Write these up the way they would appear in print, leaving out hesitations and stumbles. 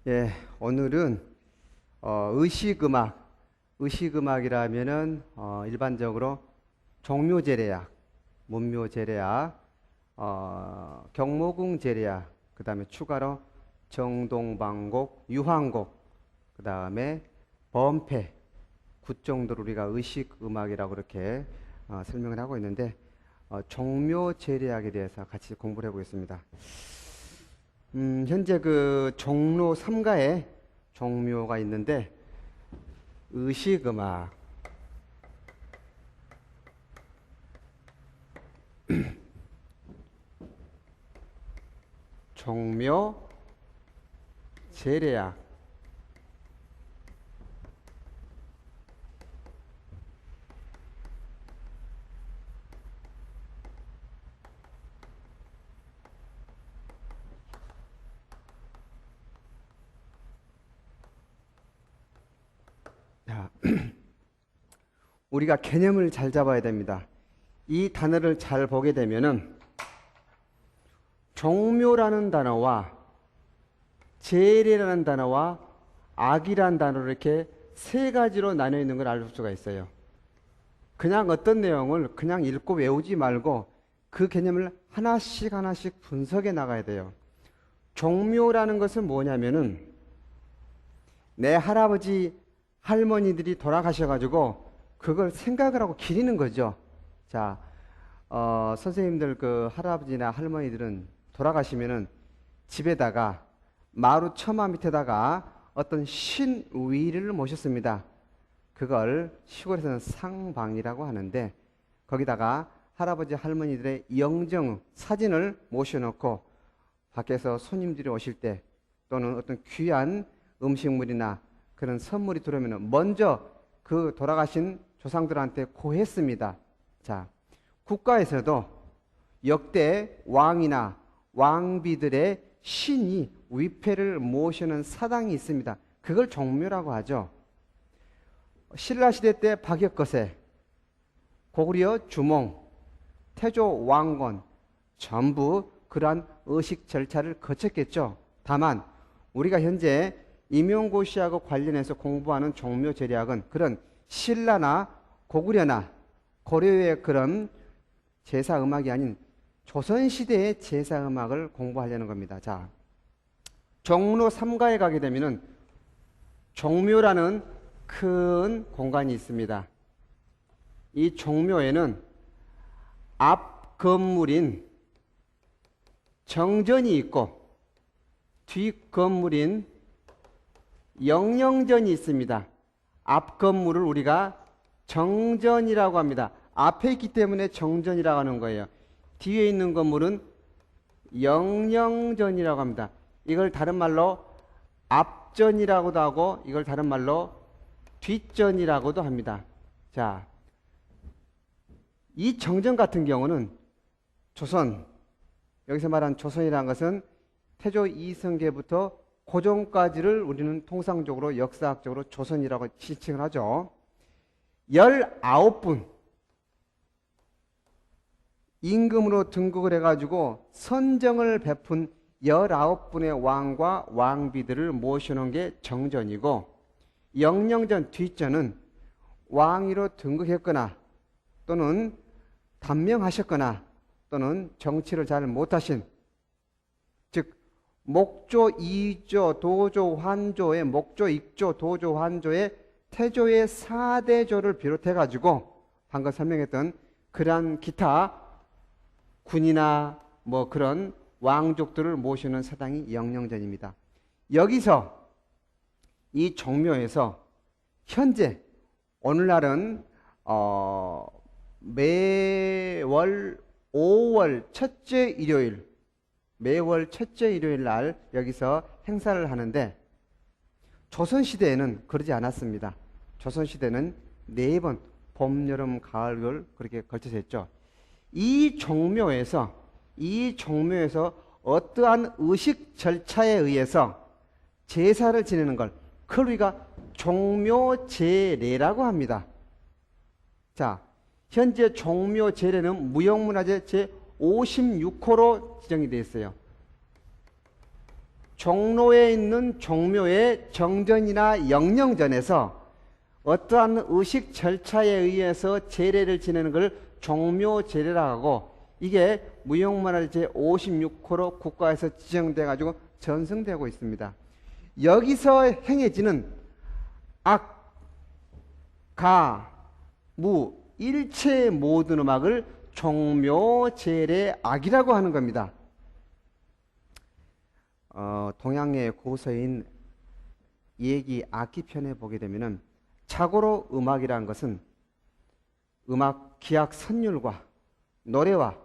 예, 오늘은 의식음악이라면은 일반적으로 종묘제례악, 문묘제례악, 경모궁제례악, 그 다음에 추가로 정동방곡, 유황곡, 그 다음에 범패, 굿 정도로 우리가 의식음악이라고 이렇게 설명을 하고 있는데 종묘제례악에 대해서 같이 공부를 해보겠습니다. 현재 그 종로 3가에 종묘가 있는데 의식음악, 종묘, 제례악. 자, 우리가 개념을 잘 잡아야 됩니다. 이 단어를 잘 보게 되면은 종묘라는 단어와 제례라는 단어와 악이라는 단어를 이렇게 세 가지로 나뉘어 있는 걸 알 수가 있어요. 그냥 어떤 내용을 그냥 읽고 외우지 말고 그 개념을 하나씩 하나씩 분석해 나가야 돼요. 종묘라는 것은 뭐냐면은 내 할아버지 할머니들이 돌아가셔가지고 그걸 생각을 하고 기리는 거죠. 자, 선생님들 그 할아버지나 할머니들은 돌아가시면은 집에다가 마루 처마 밑에다가 어떤 신위를 모셨습니다. 그걸 시골에서는 상방이라고 하는데 거기다가 할아버지 할머니들의 영정 사진을 모셔놓고 밖에서 손님들이 오실 때 또는 어떤 귀한 음식물이나 그런 선물이 들어오면 먼저 그 돌아가신 조상들한테 고했습니다. 자, 국가에서도 역대 왕이나 왕비들의 신이 위패를 모시는 사당이 있습니다. 그걸 종묘라고 하죠. 신라시대 때 박역거세, 고구려 주몽, 태조 왕건 전부 그러한 의식 절차를 거쳤겠죠. 다만 우리가 현재 임용고시하고 관련해서 공부하는 종묘제례악은 그런 신라나 고구려나 고려의 그런 제사음악이 아닌 조선시대의 제사음악을 공부하려는 겁니다. 자, 종로 3가에 가게 되면은 종묘라는 큰 공간이 있습니다. 이 종묘에는 앞 건물인 정전이 있고 뒷 건물인 영영전이 있습니다. 앞 건물을 우리가 정전이라고 합니다. 앞에 있기 때문에 정전이라고 하는 거예요. 뒤에 있는 건물은 영영전이라고 합니다. 이걸 다른 말로 앞전이라고도 하고 이걸 다른 말로 뒷전이라고도 합니다. 자, 이 정전 같은 경우는 조선, 여기서 말한 조선이라는 것은 태조 이성계부터 고종까지를 우리는 통상적으로 역사학적으로 조선이라고 지칭을 하죠. 19분 임금으로 등극을 해가지고 선정을 베푼 19분의 왕과 왕비들을 모셔놓은 게 정전이고 영영전 뒷전은 왕위로 등극했거나 또는 단명하셨거나 또는 정치를 잘 못하신 즉 목조, 이조, 도조, 환조의 목조, 익조, 도조, 환조의 태조의 4대조를 비롯해 가지고 방금 설명했던 그러한 기타 군이나 뭐 그런 왕족들을 모시는 사당이 영영전입니다. 여기서 이 종묘에서 현재 오늘날은 매월 5월 첫째 일요일 매월 첫째 일요일 날 여기서 행사를 하는데 조선시대에는 그러지 않았습니다. 조선시대는 4번 봄, 여름, 가을, 겨울 그렇게 걸쳐서 했죠. 이 종묘에서 어떠한 의식 절차에 의해서 제사를 지내는 걸 그걸 우리가 종묘제례라고 합니다. 자, 현재 종묘제례는 무형문화재 제56호로 지정이 되어 있어요. 종로에 있는 종묘의 정전이나 영령전에서 어떠한 의식 절차에 의해서 제례를 지내는 걸 종묘제례라고 하고, 이게 무형문화재 제56호로 국가에서 지정돼 가지고 전승되고 있습니다. 여기서 행해지는 악, 가, 무, 일체 모든 음악을 종묘제례악이라고 하는 겁니다. 동양의 고서인 얘기 악기편에 보게 되면은 자고로 음악이라는 것은 음악 기악 선율과 노래와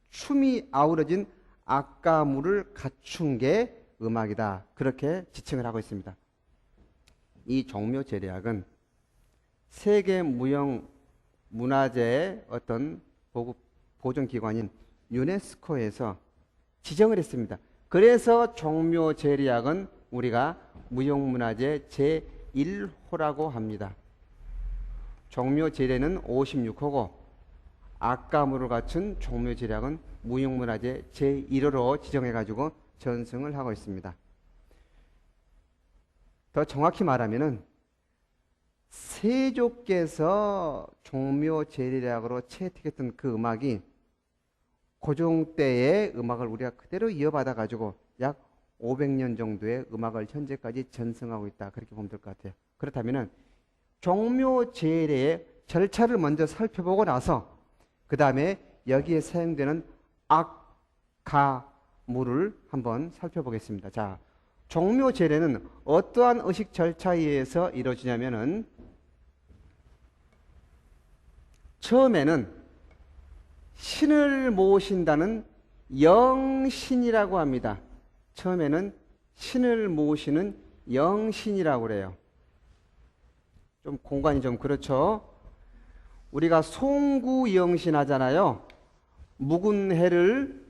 춤이 아우러진 악가무를 갖춘 게 음악이다. 그렇게 지칭을 하고 있습니다. 이 종묘제례악은 세계 무형 문화재의 어떤 보존기관인 유네스코에서 지정을 했습니다. 그래서 종묘제례악은 우리가 무형문화재 제1호라고 합니다. 종묘제례는 56호고 악가무를 갖춘 종묘제례악은 무형문화재 제1호로 지정해가지고 전승을 하고 있습니다. 더 정확히 말하면은 세조께서 종묘제례악으로 채택했던 그 음악이 고종 때의 음악을 우리가 그대로 이어받아 가지고 약 500년 정도의 음악을 현재까지 전승하고 있다. 그렇게 보면 될 것 같아요. 그렇다면은 종묘제례의 절차를 먼저 살펴보고 나서 그 다음에 여기에 사용되는 악가무를 한번 살펴보겠습니다. 자, 종묘제례는 어떠한 의식 절차에 의해서 이루어지냐면은 처음에는 신을 모신다는 영신이라고 합니다. 처음에는 신을 모시는 영신이라고 그래요. 좀 공간이 좀 그렇죠. 우리가 송구영신 하잖아요. 묵은 해를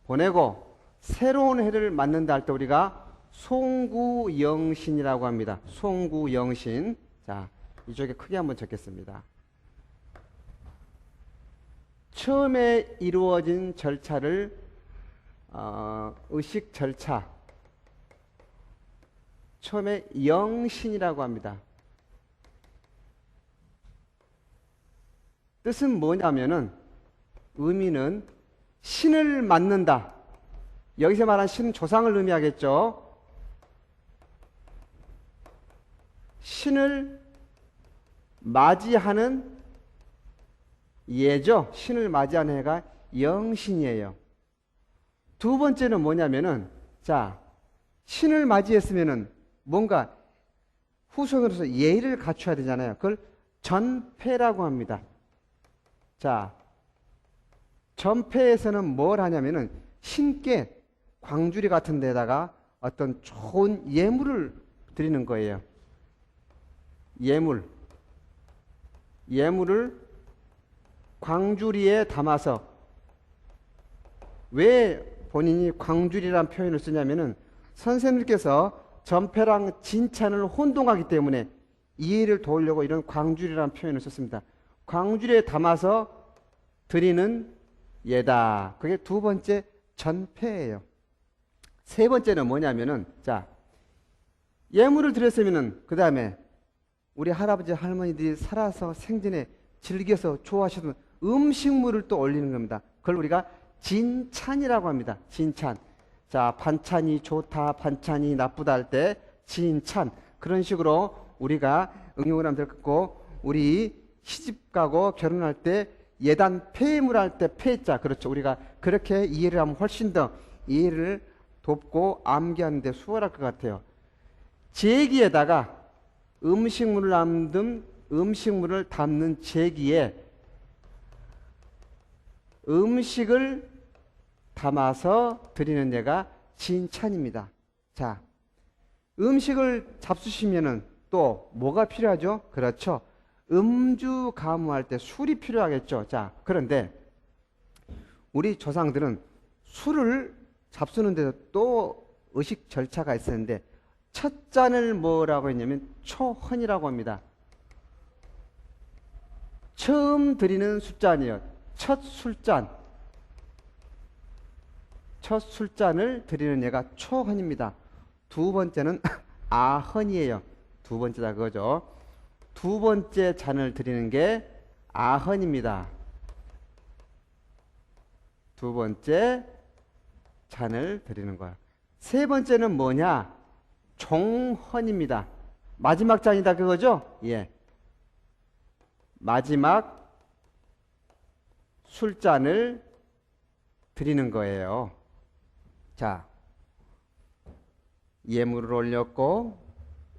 보내고 새로운 해를 맞는다 할 때 우리가 송구영신이라고 합니다. 송구영신. 자, 이쪽에 크게 한번 적겠습니다. 처음에 이루어진 절차를 의식 절차, 처음에 영신이라고 합니다. 뜻은 뭐냐면은 의미는 신을 맞는다. 여기서 말한 신은 조상을 의미하겠죠. 신을 맞이하는 예죠. 신을 맞이하는 해가 영신이에요. 두 번째는 뭐냐면은, 자, 신을 맞이했으면은 뭔가 후손으로서 예의를 갖춰야 되잖아요. 그걸 전패라고 합니다. 자, 전패에서는 뭘 하냐면은 신께 광주리 같은 데다가 어떤 좋은 예물을 드리는 거예요. 예물을 광주리에 담아서, 왜 본인이 광주리라는 표현을 쓰냐면은 선생님께서 전패랑 진찬을 혼동하기 때문에 이해를 도우려고 이런 광주리라는 표현을 썼습니다. 광주리에 담아서 드리는 예다. 그게 두 번째 전패예요. 세 번째는 뭐냐면은, 자, 예물을 드렸으면은 그 다음에 우리 할아버지 할머니들이 살아서 생전에 즐겨서 좋아하시던 음식물을 또 올리는 겁니다. 그걸 우리가 진찬이라고 합니다. 진찬. 자, 반찬이 좋다, 반찬이 나쁘다 할 때 진찬. 그런 식으로 우리가 응용을 하면 될 것 같고, 우리 시집 가고 결혼할 때 예단 폐물 할 때 폐자. 그렇죠. 우리가 그렇게 이해를 하면 훨씬 더 이해를 돕고 암기하는 데 수월할 것 같아요. 제기에다가 음식물을 담는 제기에 음식을 담아서 드리는 예가 진찬입니다. 자, 음식을 잡수시면은 또 뭐가 필요하죠? 그렇죠. 음주 가무할 때 술이 필요하겠죠. 자, 그런데 우리 조상들은 술을 잡수는데도 또 의식 절차가 있었는데, 첫 잔을 뭐라고 했냐면 초헌이라고 합니다. 처음 드리는 술잔이에요. 첫 술잔. 첫 술잔을 드리는 예가 초헌입니다. 두 번째는 아헌이에요. 두 번째다 그거죠. 두 번째 잔을 드리는 게 아헌입니다. 두 번째 잔을 드리는 거야. 세 번째는 뭐냐? 종헌입니다. 마지막 잔이다 그거죠? 예. 마지막 술잔을 드리는 거예요. 자, 예물을 올렸고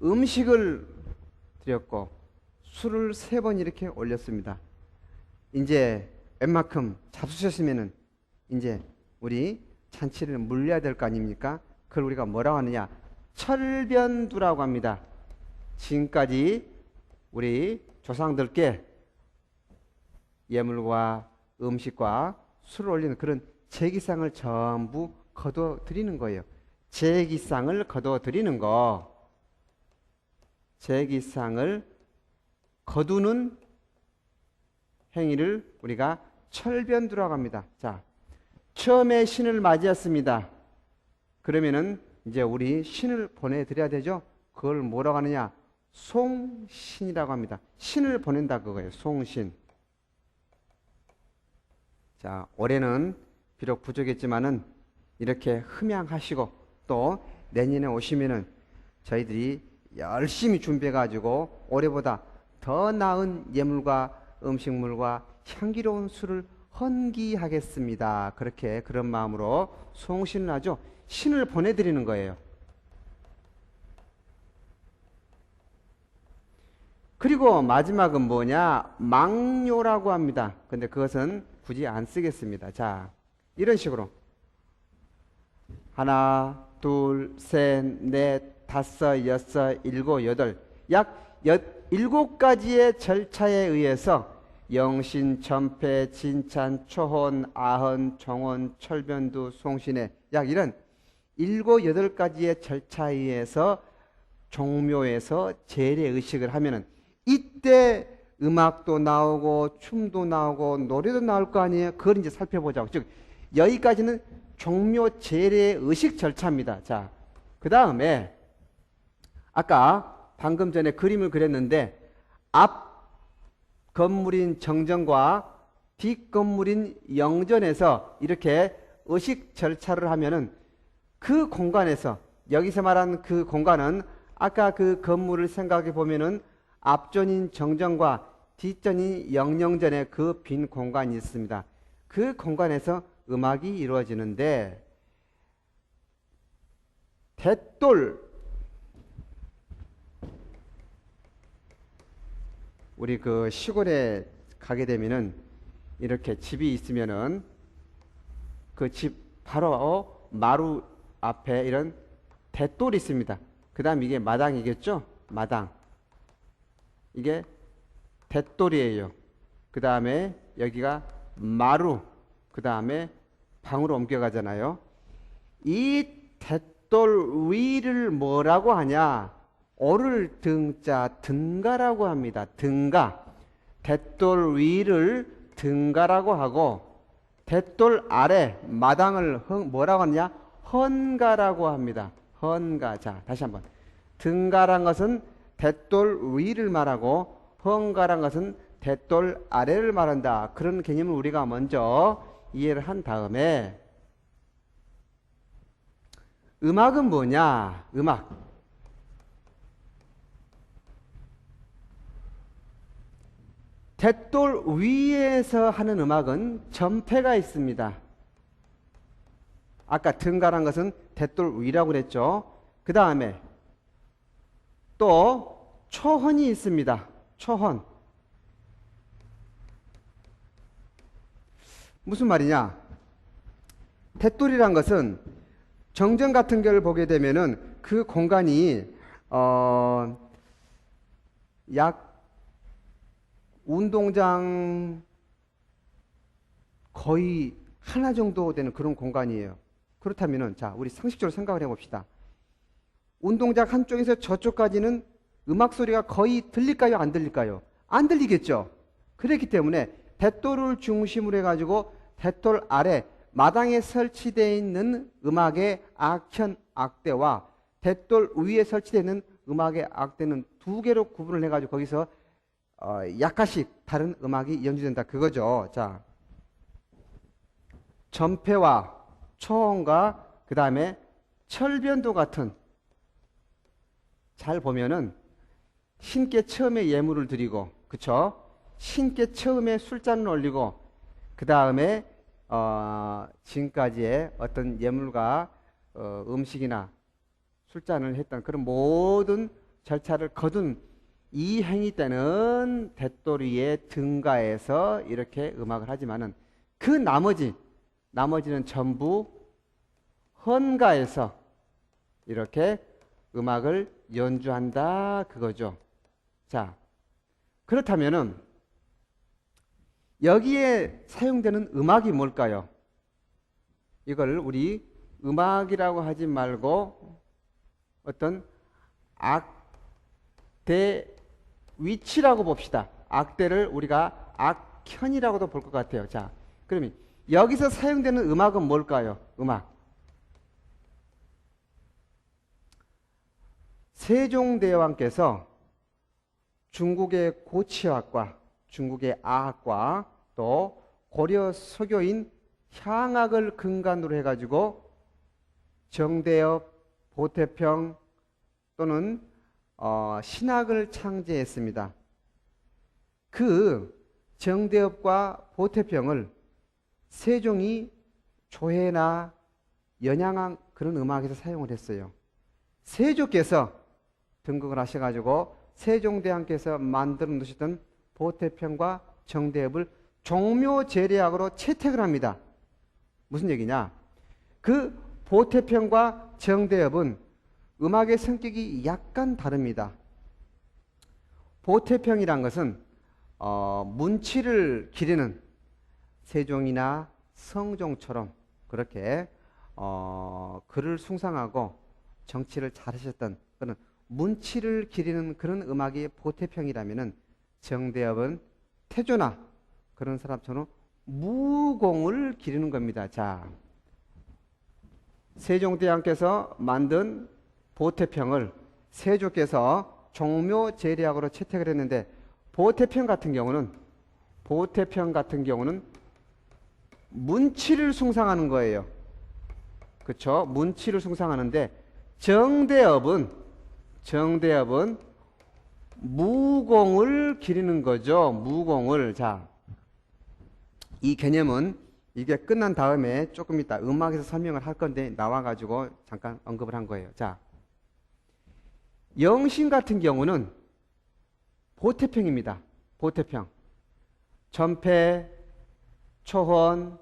음식을 드렸고 술을 3번 이렇게 올렸습니다. 이제 웬만큼 잡수셨으면은 이제 우리 잔치를 물려야 될 거 아닙니까? 그걸 우리가 뭐라고 하느냐? 철변두라고 합니다. 지금까지 우리 조상들께 예물과 음식과 술을 올리는 그런 제기상을 전부 거둬 드리는 거예요. 제기상을 거둬 드리는 거. 제기상을 거두는 행위를 우리가 철변두라고 합니다. 자, 처음에 신을 맞이했습니다. 그러면은 이제 우리 신을 보내드려야 되죠. 그걸 뭐라고 하느냐? 송신이라고 합니다. 신을 보낸다 그거예요. 송신. 자, 올해는 비록 부족했지만은 이렇게 흠양하시고 또 내년에 오시면은 저희들이 열심히 준비해 가지고 올해보다 더 나은 예물과 음식물과 향기로운 술을 헌기하겠습니다. 그렇게 그런 마음으로 송신을 하죠. 신을 보내드리는 거예요. 그리고 마지막은 뭐냐? 망료라고 합니다. 근데 그것은 굳이 안 쓰겠습니다. 자, 이런 식으로 하나, 둘, 셋, 넷, 다섯, 여섯, 일곱, 여덟 약 7가지의 절차에 의해서 영신, 전패, 진찬, 초헌, 아헌, 정헌, 철변두, 송신회 약 이런 7, 8가지의 절차에 의해서 종묘에서 재래의식을 하면은 이때 음악도 나오고 춤도 나오고 노래도 나올 거 아니에요. 그걸 이제 살펴보자고. 즉 여기까지는 종묘 재래의식 절차입니다. 자, 그 다음에 아까 방금 전에 그림을 그렸는데 앞 건물인 정전과 뒷 건물인 영전에서 이렇게 의식 절차를 하면은 그 공간에서 여기서 말하는 그 공간은 아까 그 건물을 생각해 보면은 앞전인 정전과 뒷전인 영영전에 그 빈 공간이 있습니다. 그 공간에서 음악이 이루어지는데 대돌 우리 그 시골에 가게 되면은 이렇게 집이 있으면은 그 집 바로 마루 앞에 이런 대돌이 있습니다. 그 다음 이게 마당이겠죠? 마당. 이게 대돌이에요. 그 다음에 여기가 마루. 그 다음에 방으로 옮겨가잖아요. 이 대돌 위를 뭐라고 하냐? 오를 등자 등가라고 합니다. 등가. 대돌 위를 등가라고 하고 대돌 아래 마당을 뭐라고 하느냐? 헌가라고 합니다. 헌가. 자, 다시 한번. 등가란 것은 대돌 위를 말하고 헌가란 것은 대돌 아래를 말한다. 그런 개념을 우리가 먼저 이해를 한 다음에 음악은 뭐냐? 음악. 대돌 위에서 하는 음악은 전패가 있습니다. 아까 등가란 것은 대돌 위라고 그랬죠. 그 다음에 또 초헌이 있습니다. 초헌. 무슨 말이냐? 대돌이란 것은 정전 같은 걸 보게 되면은 그 공간이 약 운동장 거의 하나 정도 되는 그런 공간이에요. 그렇다면은 자, 우리 상식적으로 생각을 해봅시다. 운동장 한쪽에서 저쪽까지는 음악 소리가 거의 들릴까요? 안 들릴까요? 안 들리겠죠. 그렇기 때문에 대돌을 중심으로 해가지고 대돌 아래 마당에 설치되어 있는 음악의 악현, 악대와 대돌 위에 설치되어 있는 음악의 악대는 두 개로 구분을 해가지고 거기서 약간씩 다른 음악이 연주된다 그거죠. 자, 전패와 초혼과 그 다음에 철변도 같은, 잘 보면은 신께 처음에 예물을 드리고, 그쵸? 신께 처음에 술잔을 올리고, 그 다음에 지금까지의 어떤 예물과 음식이나 술잔을 했던 그런 모든 절차를 거둔 이 행위 때는 대돌이의 등가에서 이렇게 음악을 하지만은 그 나머지는 전부 헌가에서 이렇게 음악을 연주한다 그거죠. 자, 그렇다면은 여기에 사용되는 음악이 뭘까요? 이걸 우리 음악이라고 하지 말고 어떤 악대 위치라고 봅시다. 악대를 우리가 악현이라고도 볼 것 같아요. 자, 그러면 여기서 사용되는 음악은 뭘까요? 음악. 세종대왕께서 중국의 고치학과, 중국의 아학과, 또 고려 서교인 향학을 근간으로 해가지고 정대엽, 보태평 또는 신학을 창제했습니다. 그 정대엽과 보태평을 세종이 조회나 연양한 그런 음악에서 사용을 했어요. 세조께서 등극을 하셔가지고 세종대왕께서 만들어 놓으셨던 보태평과 정대엽을 종묘제례악으로 채택을 합니다. 무슨 얘기냐? 그 보태평과 정대엽은 음악의 성격이 약간 다릅니다. 보태평이란 것은 문치를 기리는 세종이나 성종처럼 그렇게 글을 숭상하고 정치를 잘하셨던 그런 문치를 기리는 그런 음악이 보태평이라면은 정대엽은 태조나 그런 사람처럼 무공을 기리는 겁니다. 자, 세종대왕께서 만든 보태평을 세조께서 종묘제례악으로 채택을 했는데 보태평 같은 경우는 문치를 숭상하는 거예요. 그렇죠? 문치를 숭상하는데 정대엽은 무공을 기리는 거죠. 무공을. 자, 이 개념은 이게 끝난 다음에 조금 이따 음악에서 설명을 할 건데 나와가지고 잠깐 언급을 한 거예요. 자, 영신 같은 경우는 보태평입니다. 보태평. 전패, 초헌,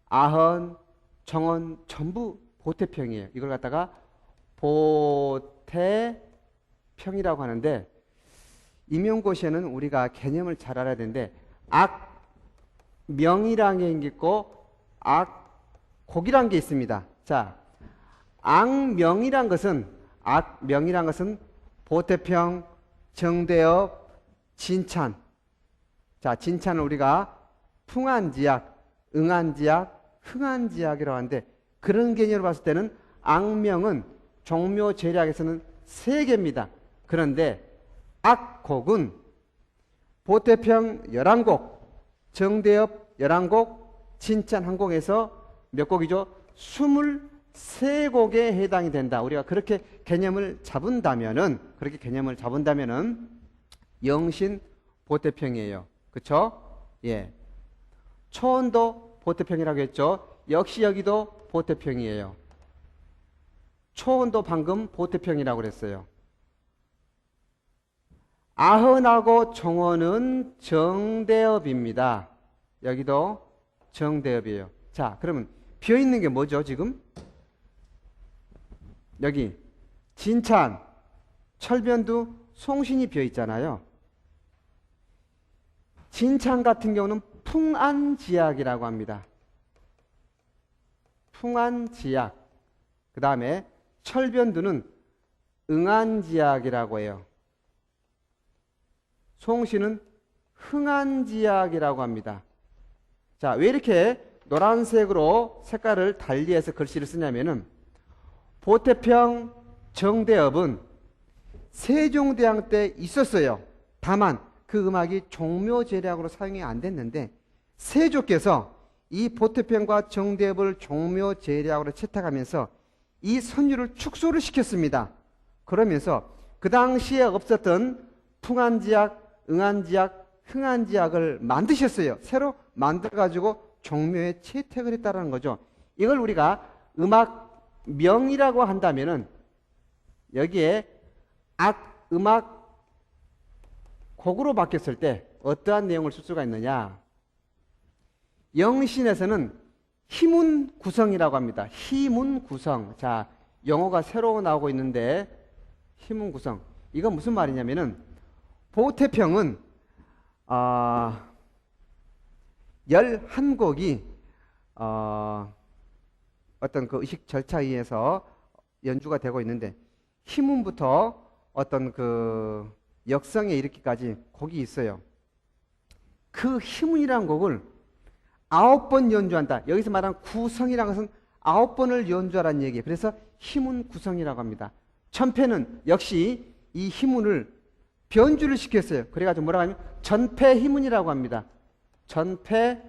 아헌, 정헌 전부 보태평이에요. 이걸 갖다가 보태평이라고 하는데 임용고시에는 우리가 개념을 잘 알아야 되는데 악명이라는 게 있고 악곡이라는 게 있습니다. 자, 악명이란 것은 보태평, 정대엽, 진찬. 자, 진찬은 우리가 풍안지약, 응안지약, 흥안지약이라고 하는데 그런 개념으로 봤을 때는 악명은 종묘제례악에서는 3개입니다. 그런데 악곡은 보태평 11곡, 정대엽 11곡, 진찬 1곡에서 몇 곡이죠? 23곡에 해당이 된다. 우리가 그렇게 개념을 잡은다면은 영신 보태평이에요. 그쵸? 예. 초원도 보태평이라고 했죠. 역시 여기도 보태평이에요. 초원도 방금 보태평이라고 그랬어요. 아헌하고 정헌은 정대엽입니다. 여기도 정대엽이에요. 자, 그러면 비어있는 게 뭐죠, 지금? 여기 진찬, 철변두, 송신이 비어있잖아요. 진찬 같은 경우는 풍안지약이라고 합니다. 풍안지약. 그 다음에 철변두는 응안지약이라고 해요. 송신은 흥안지약이라고 합니다. 자, 왜 이렇게 노란색으로 색깔을 달리해서 글씨를 쓰냐면은 보태평 정대업은 세종대왕 때 있었어요. 다만 그 음악이 종묘제략으로 사용이 안 됐는데 세조께서 이 보태평과 정대업을 종묘제략으로 채택하면서 이 선율을 축소를 시켰습니다. 그러면서 그 당시에 없었던 풍안지약, 응안지약, 흥안지약을 만드셨어요. 새로 만들어가지고 종묘에 채택을 했다는 거죠. 이걸 우리가 음악명이라고 한다면은 여기에 음악 곡으로 바뀌었을 때 어떠한 내용을 쓸 수가 있느냐? 영신에서는 희문 구성이라고 합니다. 희문 구성. 자, 영어가 새로 나오고 있는데 희문 구성. 이건 무슨 말이냐면은 보태평은 11곡이 어떤 그 의식 절차에 의해서 연주가 되고 있는데 희문부터 어떤 그 역성에 이르기까지 곡이 있어요. 그 희문이라는 곡을 9번 연주한다. 여기서 말하는 구성이라는 것은 9번을 연주하라는 얘기예요. 그래서 희문 구성이라고 합니다. 천패는 역시 이 희문을 변주를 시켰어요. 그래가지고 뭐라고 하면 전패 희문이라고 합니다. 전패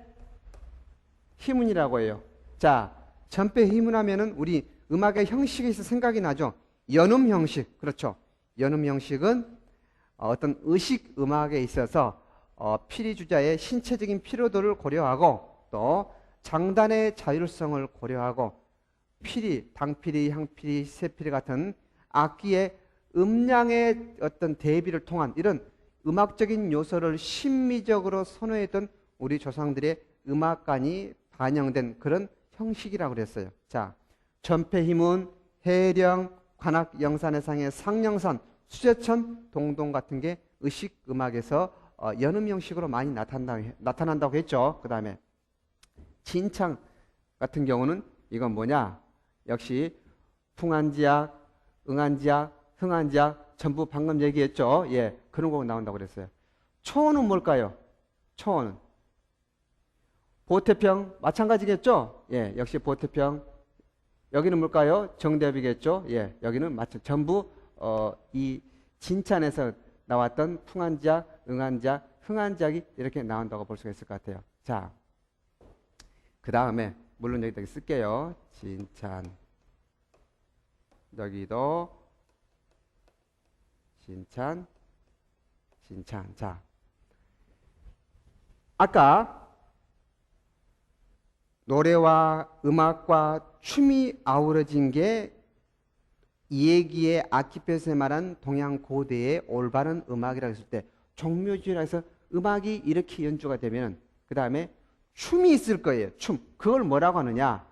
희문이라고 해요. 자, 전패 희문 하면은 우리 음악의 형식에 있어 생각이 나죠. 연음 형식. 그렇죠. 연음 형식은 어떤 의식 음악에 있어서 피리주자의 신체적인 피로도를 고려하고 또 장단의 자율성을 고려하고 피리, 당피리, 향피리, 새피리 같은 악기의 음량의 어떤 대비를 통한 이런 음악적인 요소를 심미적으로 선호했던 우리 조상들의 음악관이 반영된 그런 형식이라고 그랬어요. 자, 전패희문, 해령, 관악, 영산해상의 상령산, 수제천, 동동 같은 게 의식 음악에서 연음 형식으로 많이 나타난다고 했죠. 그 다음에 진창 같은 경우는 이건 뭐냐? 역시 풍안지약, 응안지약, 흥안지약 전부 방금 얘기했죠. 예, 그런 곡 나온다고 그랬어요. 초원은 뭘까요? 초원은 보태평 마찬가지겠죠. 예, 역시 보태평. 여기는 뭘까요? 정대업이겠죠. 예, 여기는 전부 이 진찬에서 나왔던 풍안지약, 응안지약, 흥안지약이 이렇게 나온다고 볼 수가 있을 것 같아요. 자, 그 다음에 물론 여기다 쓸게요. 진찬. 여기도 진찬. 자, 아까 노래와 음악과 춤이 아우러진 게 이해기의 아키페스에 말한 동양 고대의 올바른 음악이라고 했을 때 종묘주의라서 음악이 이렇게 연주가 되면 그 다음에 춤이 있을 거예요. 춤. 그걸 뭐라고 하느냐?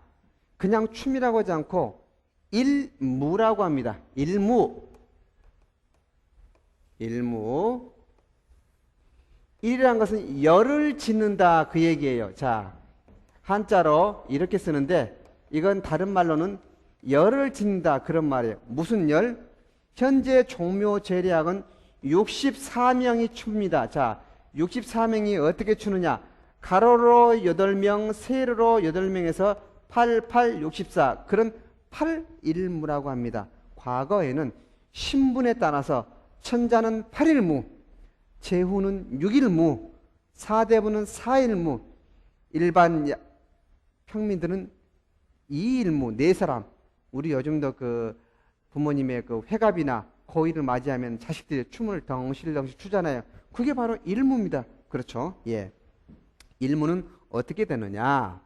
그냥 춤이라고 하지 않고 일무라고 합니다. 일무. 일이라는 것은 열을 짓는다 그 얘기예요. 자, 한자로 이렇게 쓰는데 이건 다른 말로는 열을 짓는다 그런 말이에요. 무슨 열? 현재 종묘 제략은 64명이 춥니다. 자, 64명이 어떻게 추느냐? 가로로 8명, 세로로 8명에서 8, 8, 64 그런 8일무라고 합니다. 과거에는 신분에 따라서 천자는 8일무, 제후는 6일무, 사대부는 4일무, 일반 평민들은 2일무, 4사람. 우리 요즘도 그 부모님의 그 회갑이나 고일을 맞이하면 자식들이 춤을 덩실덩실 추잖아요. 그게 바로 일무입니다. 그렇죠? 예. 일무는 어떻게 되느냐?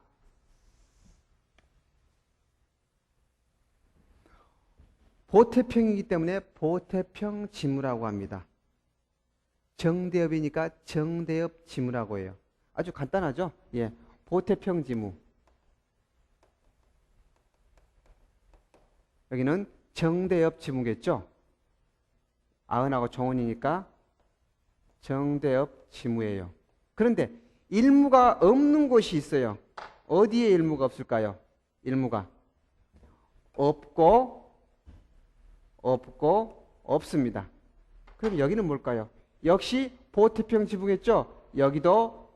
보태평이기 때문에 보태평 지무라고 합니다. 정대업이니까 정대업 지무라고 해요. 아주 간단하죠? 예. 보태평 지무. 여기는 정대업 지무겠죠? 아흔하고 종원이니까 정대업 지무예요. 그런데 일무가 없는 곳이 있어요. 어디에 일무가 없을까요? 일무가 없고 없습니다. 그럼 여기는 뭘까요? 역시 보태평 지무겠죠? 여기도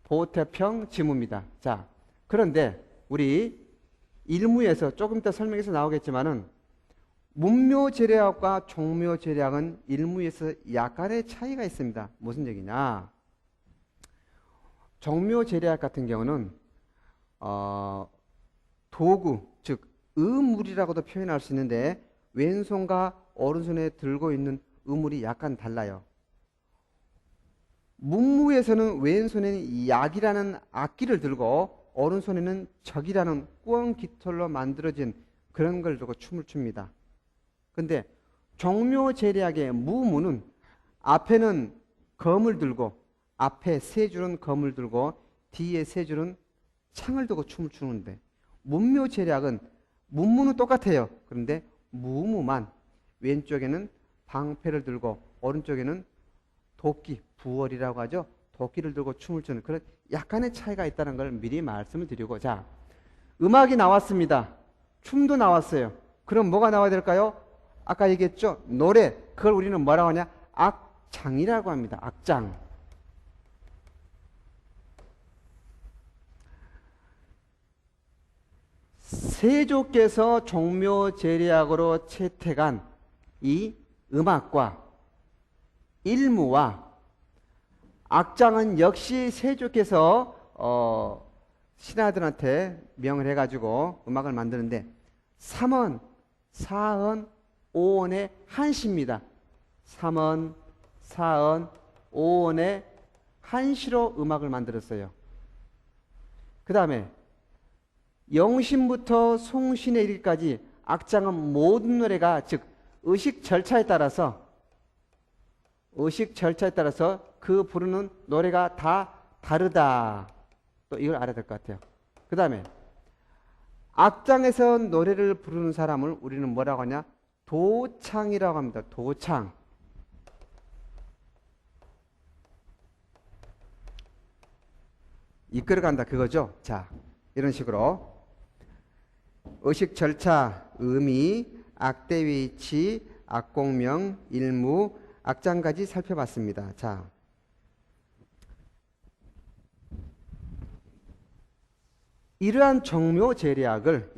보태평 지무입니다. 자, 그런데 우리 일무에서 조금 이따 설명에서 나오겠지만은 문묘제략과 종묘제략은 일무에서 약간의 차이가 있습니다. 무슨 얘기냐? 종묘제략 같은 경우는 도구, 즉 의물이라고도 표현할 수 있는데 왼손과 오른손에 들고 있는 의물이 약간 달라요. 문무에서는 왼손에는 약이라는 악기를 들고 오른손에는 적이라는 꾸엉 깃털로 만들어진 그런 걸 들고 춤을 춥니다. 근데 종묘제략의 무무는 앞에는 검을 들고 앞에 세 줄은 검을 들고 뒤에 세 줄은 창을 들고 춤을 추는데 문묘제략은 문무는 똑같아요. 그런데 무무만 왼쪽에는 방패를 들고 오른쪽에는 도끼, 부월이라고 하죠. 도끼를 들고 춤을 추는 그런 약간의 차이가 있다는 걸 미리 말씀을 드리고, 자, 음악이 나왔습니다. 춤도 나왔어요. 그럼 뭐가 나와야 될까요? 아까 얘기했죠? 노래. 그걸 우리는 뭐라고 하냐? 악장이라고 합니다. 악장. 세조께서 종묘제략으로 채택한 이 음악과 일무와 악장은 역시 세조께서 신하들한테 명을 해가지고 음악을 만드는데 3원, 4원, 5원의 한시입니다. 3원, 4원, 5원의 한시로 음악을 만들었어요. 그 다음에 영신부터 송신에 이르기까지 악장은 모든 노래가 즉 의식 절차에 따라서 그 부르는 노래가 다 다르다. 또 이걸 알아야 될 것 같아요. 그 다음에 악장에서 노래를 부르는 사람을 우리는 뭐라고 하냐? 도창이라고 합니다. 도창. 이끌어간다 그거죠. 자, 이런 식으로 의식 절차, 의미, 악대 위치, 악공명, 일무, 악장까지 살펴봤습니다. 자, 이러한 종묘제략을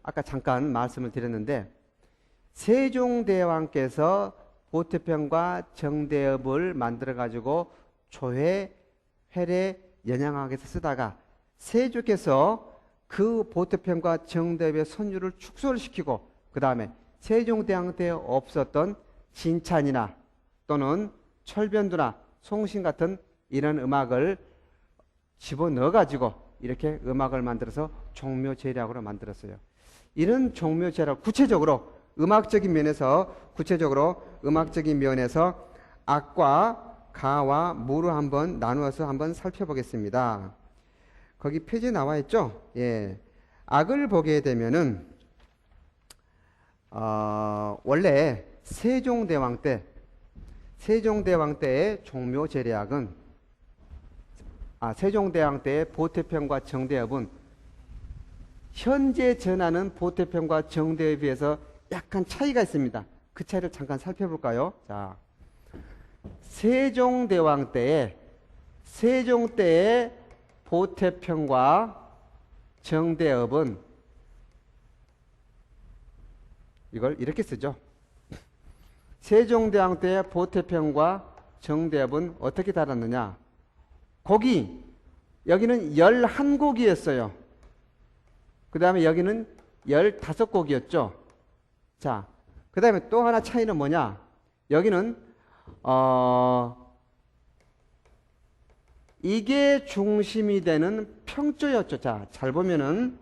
아까 잠깐 말씀을 드렸는데 세종대왕께서 보태평과 정대업을 만들어 가지고 조회, 회례, 연양학에서 쓰다가 세조께서 그 보태평과 정대업의 선율을 축소를 시키고 그 다음에 세종대왕 때 없었던 진찬이나 또는 철변두나 송신 같은 이런 음악을 집어넣어 가지고 이렇게 음악을 만들어서 종묘제략으로 만들었어요. 이런 종묘제략 구체적으로 음악적인 면에서 악과 가와 무로 한번 나누어서 한번 살펴보겠습니다. 거기 표지에 나와 있죠? 예. 악을 보게 되면은 원래 세종대왕 때의 종묘제략은 세종대왕 때의 보태평과 정대업은 현재 전하는 보태평과 정대업에 비해서 약간 차이가 있습니다. 그 차이를 잠깐 살펴볼까요? 자, 세종 때의 보태평과 정대업은 이걸 이렇게 쓰죠. 세종대왕 때의 보태평과 정대업은 어떻게 달았느냐? 곡이 여기는 11곡이었어요. 그 다음에 여기는 15곡이었죠. 자, 그 다음에 또 하나 차이는 뭐냐? 여기는 이게 중심이 되는 평조였죠. 자, 잘 보면은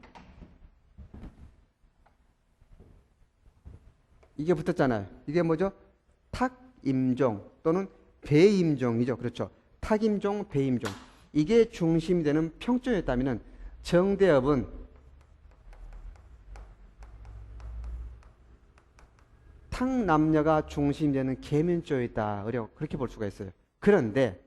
이게 붙었잖아요. 이게 뭐죠? 탁임종 또는 배임종이죠. 그렇죠. 탁임종, 배임종. 이게 중심이 되는 평조였다면 정대업은 탁남녀가 중심이 되는 계면조였다. 그렇게 볼 수가 있어요. 그런데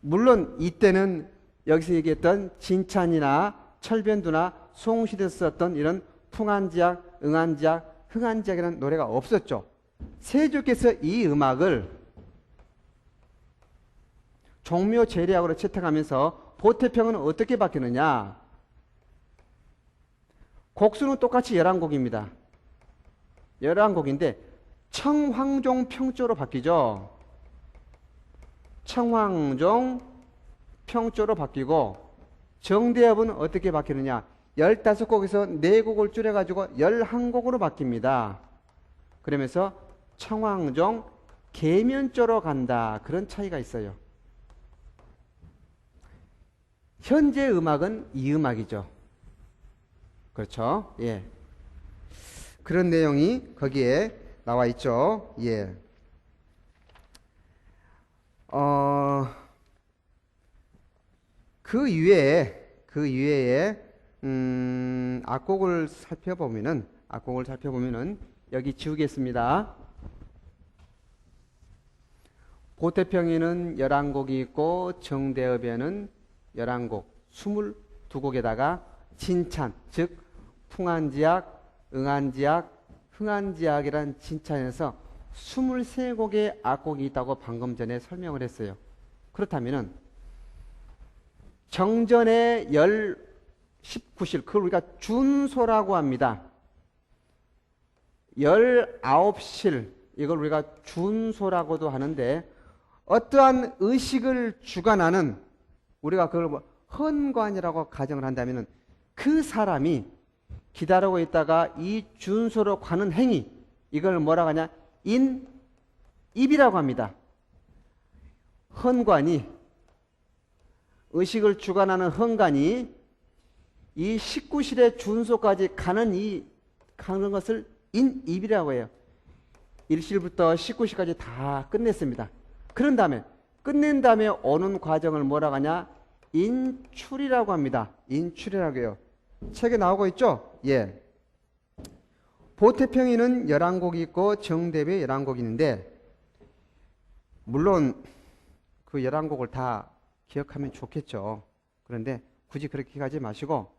물론 이때는 여기서 얘기했던 진찬이나 철변두나 송시대에서 썼던 이런 풍한지약, 응한지약, 흥한지약이라는 노래가 없었죠. 세조께서 이 음악을 종묘 제례악으로 채택하면서 보태평은 어떻게 바뀌느냐? 곡수는 똑같이 11곡입니다. 11곡인데 청황종 평조로 바뀌죠. 청황종 평조로 바뀌고 정대업은 어떻게 바뀌느냐? 15곡에서 4곡을 줄여가지고 11곡으로 바뀝니다. 그러면서 청황종 계면조로 간다. 그런 차이가 있어요. 현재 음악은 이 음악이죠. 그렇죠? 예. 그런 내용이 거기에 나와 있죠. 예. 그 이외에 악곡을 살펴보면은 여기 지우겠습니다. 보태평에는 11곡이 있고 정대업에는 11곡, 22곡에다가 진찬, 즉 풍안지악, 응안지악, 흥안지악이란 진찬에서 23곡의 악곡이 있다고 방금 전에 설명을 했어요. 그렇다면은 정전의 19실, 그걸 우리가 준소라고 합니다. 19실, 이걸 우리가 준소라고도 하는데 어떠한 의식을 주관하는, 우리가 그걸 뭐 헌관이라고 가정을 한다면 그 사람이 기다리고 있다가 이 준소로 가는 행위, 이걸 뭐라고 하냐? 인입이라고 합니다. 헌관이, 의식을 주관하는 헌관이 이 19실의 준소까지 가는 것을 인입이라고 해요. 1실부터 19실까지 다 끝냈습니다. 그런 다음에 끝낸 다음에 오는 과정을 뭐라고 하냐? 인출이라고 합니다. 인출이라고 해요. 책에 나오고 있죠? 예. 보태평에는 11곡이 있고 정대업에 11곡이 있는데 물론 그 11곡을 다 기억하면 좋겠죠. 그런데 굳이 그렇게 가지 마시고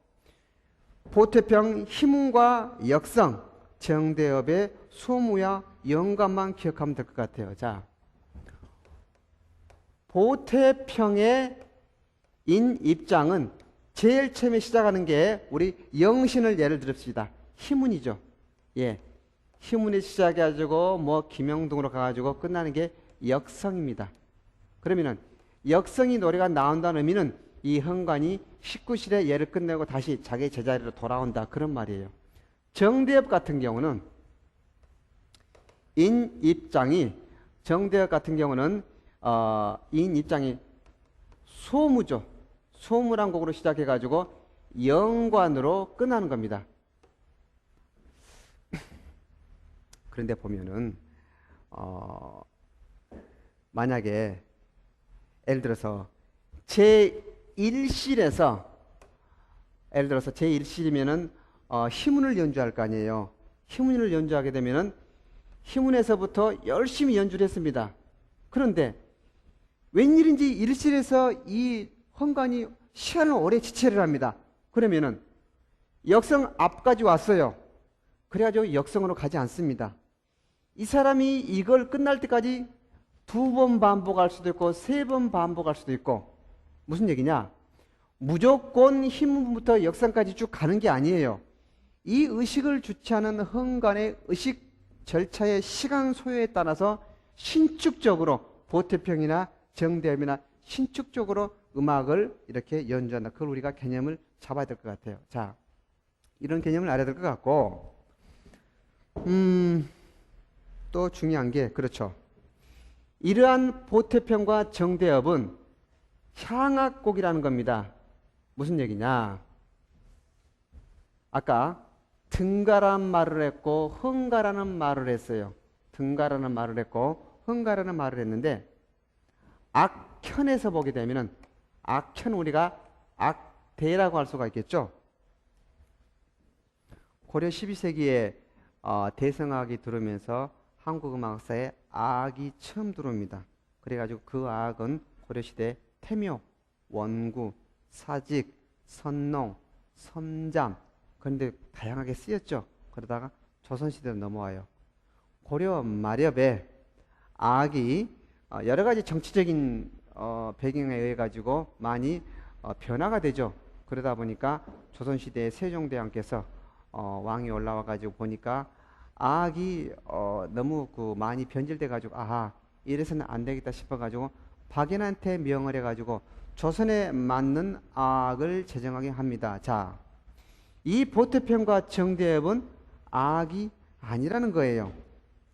보태평 희문과 역성, 정대업의 소무와 영감만 기억하면 될 것 같아요. 자, 보태평의 인입장은 제일 처음에 시작하는 게 우리 영신을 예를 들읍시다. 희문이죠. 예, 희문에 시작해가지고 뭐 김영동으로 가가지고 끝나는 게 역성입니다. 그러면은 역성이 노래가 나온다는 의미는 이 헌관이 19실의 예를 끝내고 다시 자기 제자리로 돌아온다, 그런 말이에요. 정대업 같은 경우는 정대업 같은 경우는 인입장이 소무죠. 소무란 곡으로 시작해가지고 영관으로 끝나는 겁니다. 그런데 보면은 만약에 예를 들어서 제1실에서 예를 들어서 제1실이면은 희문을 연주할 거 아니에요. 희문을 연주하게 되면은 희문에서부터 열심히 연주를 했습니다. 그런데 웬일인지 1실에서 이 헌관이 시간을 오래 지체를 합니다. 그러면은 역성 앞까지 왔어요. 그래가지고 역성으로 가지 않습니다. 이 사람이 이걸 끝날 때까지 2번 반복할 수도 있고 3번 반복할 수도 있고, 무슨 얘기냐? 무조건 희문부터 역성까지 쭉 가는 게 아니에요. 이 의식을 주체하는 헌관의 의식 절차의 시간 소요에 따라서 신축적으로 보태평이나 정대업이나 신축적으로 음악을 이렇게 연주한다. 그걸 우리가 개념을 잡아야 될 것 같아요. 자, 이런 개념을 알아야 될 것 같고, 또 중요한 게, 그렇죠. 이러한 보태평과 정대업은 향악곡이라는 겁니다. 무슨 얘기냐? 아까 등가라는 말을 했고 흥가라는 말을 했어요. 등가라는 말을 했고 흥가라는 말을 했는데, 악현에서 보게 되면은 악현, 우리가 악대라고 할 수가 있겠죠. 고려 12세기에 대성악이 들어오면서 한국 음악사에 악이 처음 들어옵니다. 그래가지고 그 악은 고려시대 태묘, 원구, 사직, 선농, 선잠, 그런데 다양하게 쓰였죠. 그러다가 조선시대로 넘어와요. 고려 마렵에 악이 여러 가지 정치적인 배경에 의해 가지고 많이 변화가 되죠. 그러다 보니까 조선시대의 세종대왕께서 왕이 올라와 가지고 보니까 악이 너무 많이 변질돼 가지고 아하 이래서는 안 되겠다 싶어 가지고 박연한테 명을 해 가지고 조선에 맞는 악을 제정하게 합니다. 자, 이 보태편과 정대협은 악이 아니라는 거예요.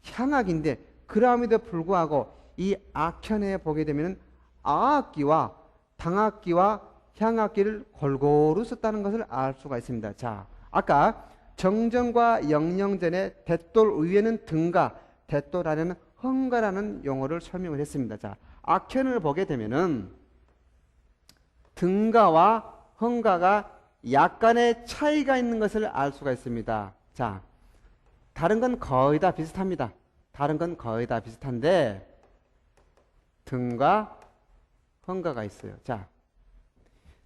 향악인데 그럼에도 불구하고 이 악편에 보게 되면 아악기와 당악기와 향악기를 골고루 썼다는 것을 알 수가 있습니다. 자, 아까 정전과 영영전의 대돌 위에는 등가, 대돌 안에는 헝가라는 용어를 설명을 했습니다. 자, 악편을 보게 되면은 등가와 헝가가 약간의 차이가 있는 것을 알 수가 있습니다. 자, 다른 건 거의 다 비슷합니다. 다른 건 거의 다 비슷한데 등가, 헝가가 있어요. 자,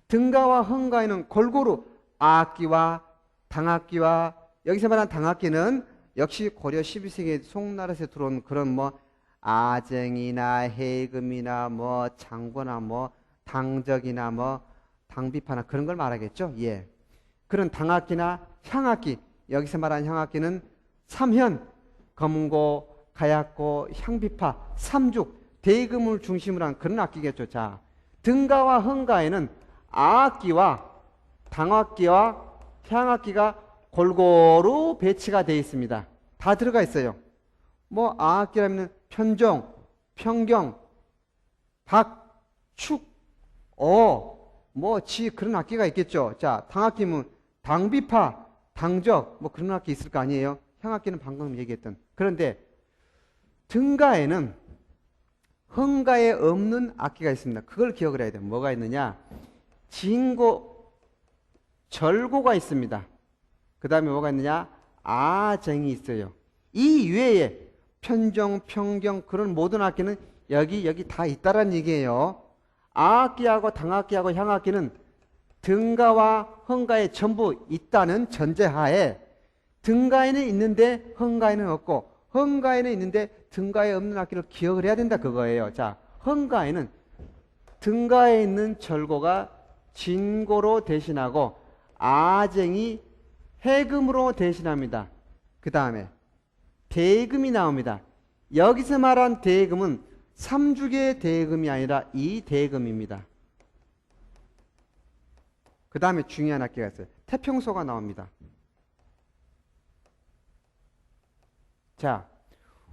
등가와 헝가에는 골고루 악기와 당악기와 여기서 말한 당악기는 역시 고려 12세기 송나라에서 들어온 그런 뭐 아쟁이나 해금이나 뭐 장고나 뭐 당적이나 뭐 당비파나 그런 걸 말하겠죠. 예. 그런 당악기나 향악기 여기서 말한 향악기는 삼현, 검고, 가약고, 향비파, 삼죽, 대금을 중심으로 한 그런 악기겠죠. 자, 등가와 헝가에는 아악기와 당악기와 향악기가 골고루 배치가 되어 있습니다. 다 들어가 있어요. 뭐 아악기라면 편종, 평경, 박, 축, 뭐 지 그런 악기가 있겠죠. 자, 당악기면 당비파, 당적 뭐 그런 악기 있을 거 아니에요. 향악기는 방금 얘기했던. 그런데 등가에는 헝가에 없는 악기가 있습니다. 그걸 기억을 해야 돼요. 뭐가 있느냐? 진고, 절고가 있습니다. 그 다음에 뭐가 있느냐? 아쟁이 있어요. 이 외에 편정, 평경 그런 모든 악기는 여기 다 있다라는 얘기예요. 아악기하고 당악기하고 향악기는 등가와 헝가에 전부 있다는 전제하에 등가에는 있는데 헝가에는 없고 헝가에는 있는데 등가에 없는 악기를 기억을 해야 된다 그거예요. 자, 헝가에는 등가에 있는 절고가 진고로 대신하고 아쟁이 해금으로 대신합니다. 그 다음에 대금이 나옵니다. 여기서 말한 대금은 삼죽의 대금이 아니라 이 대금입니다. 그 다음에 중요한 악기가 있어요. 태평소가 나옵니다. 자,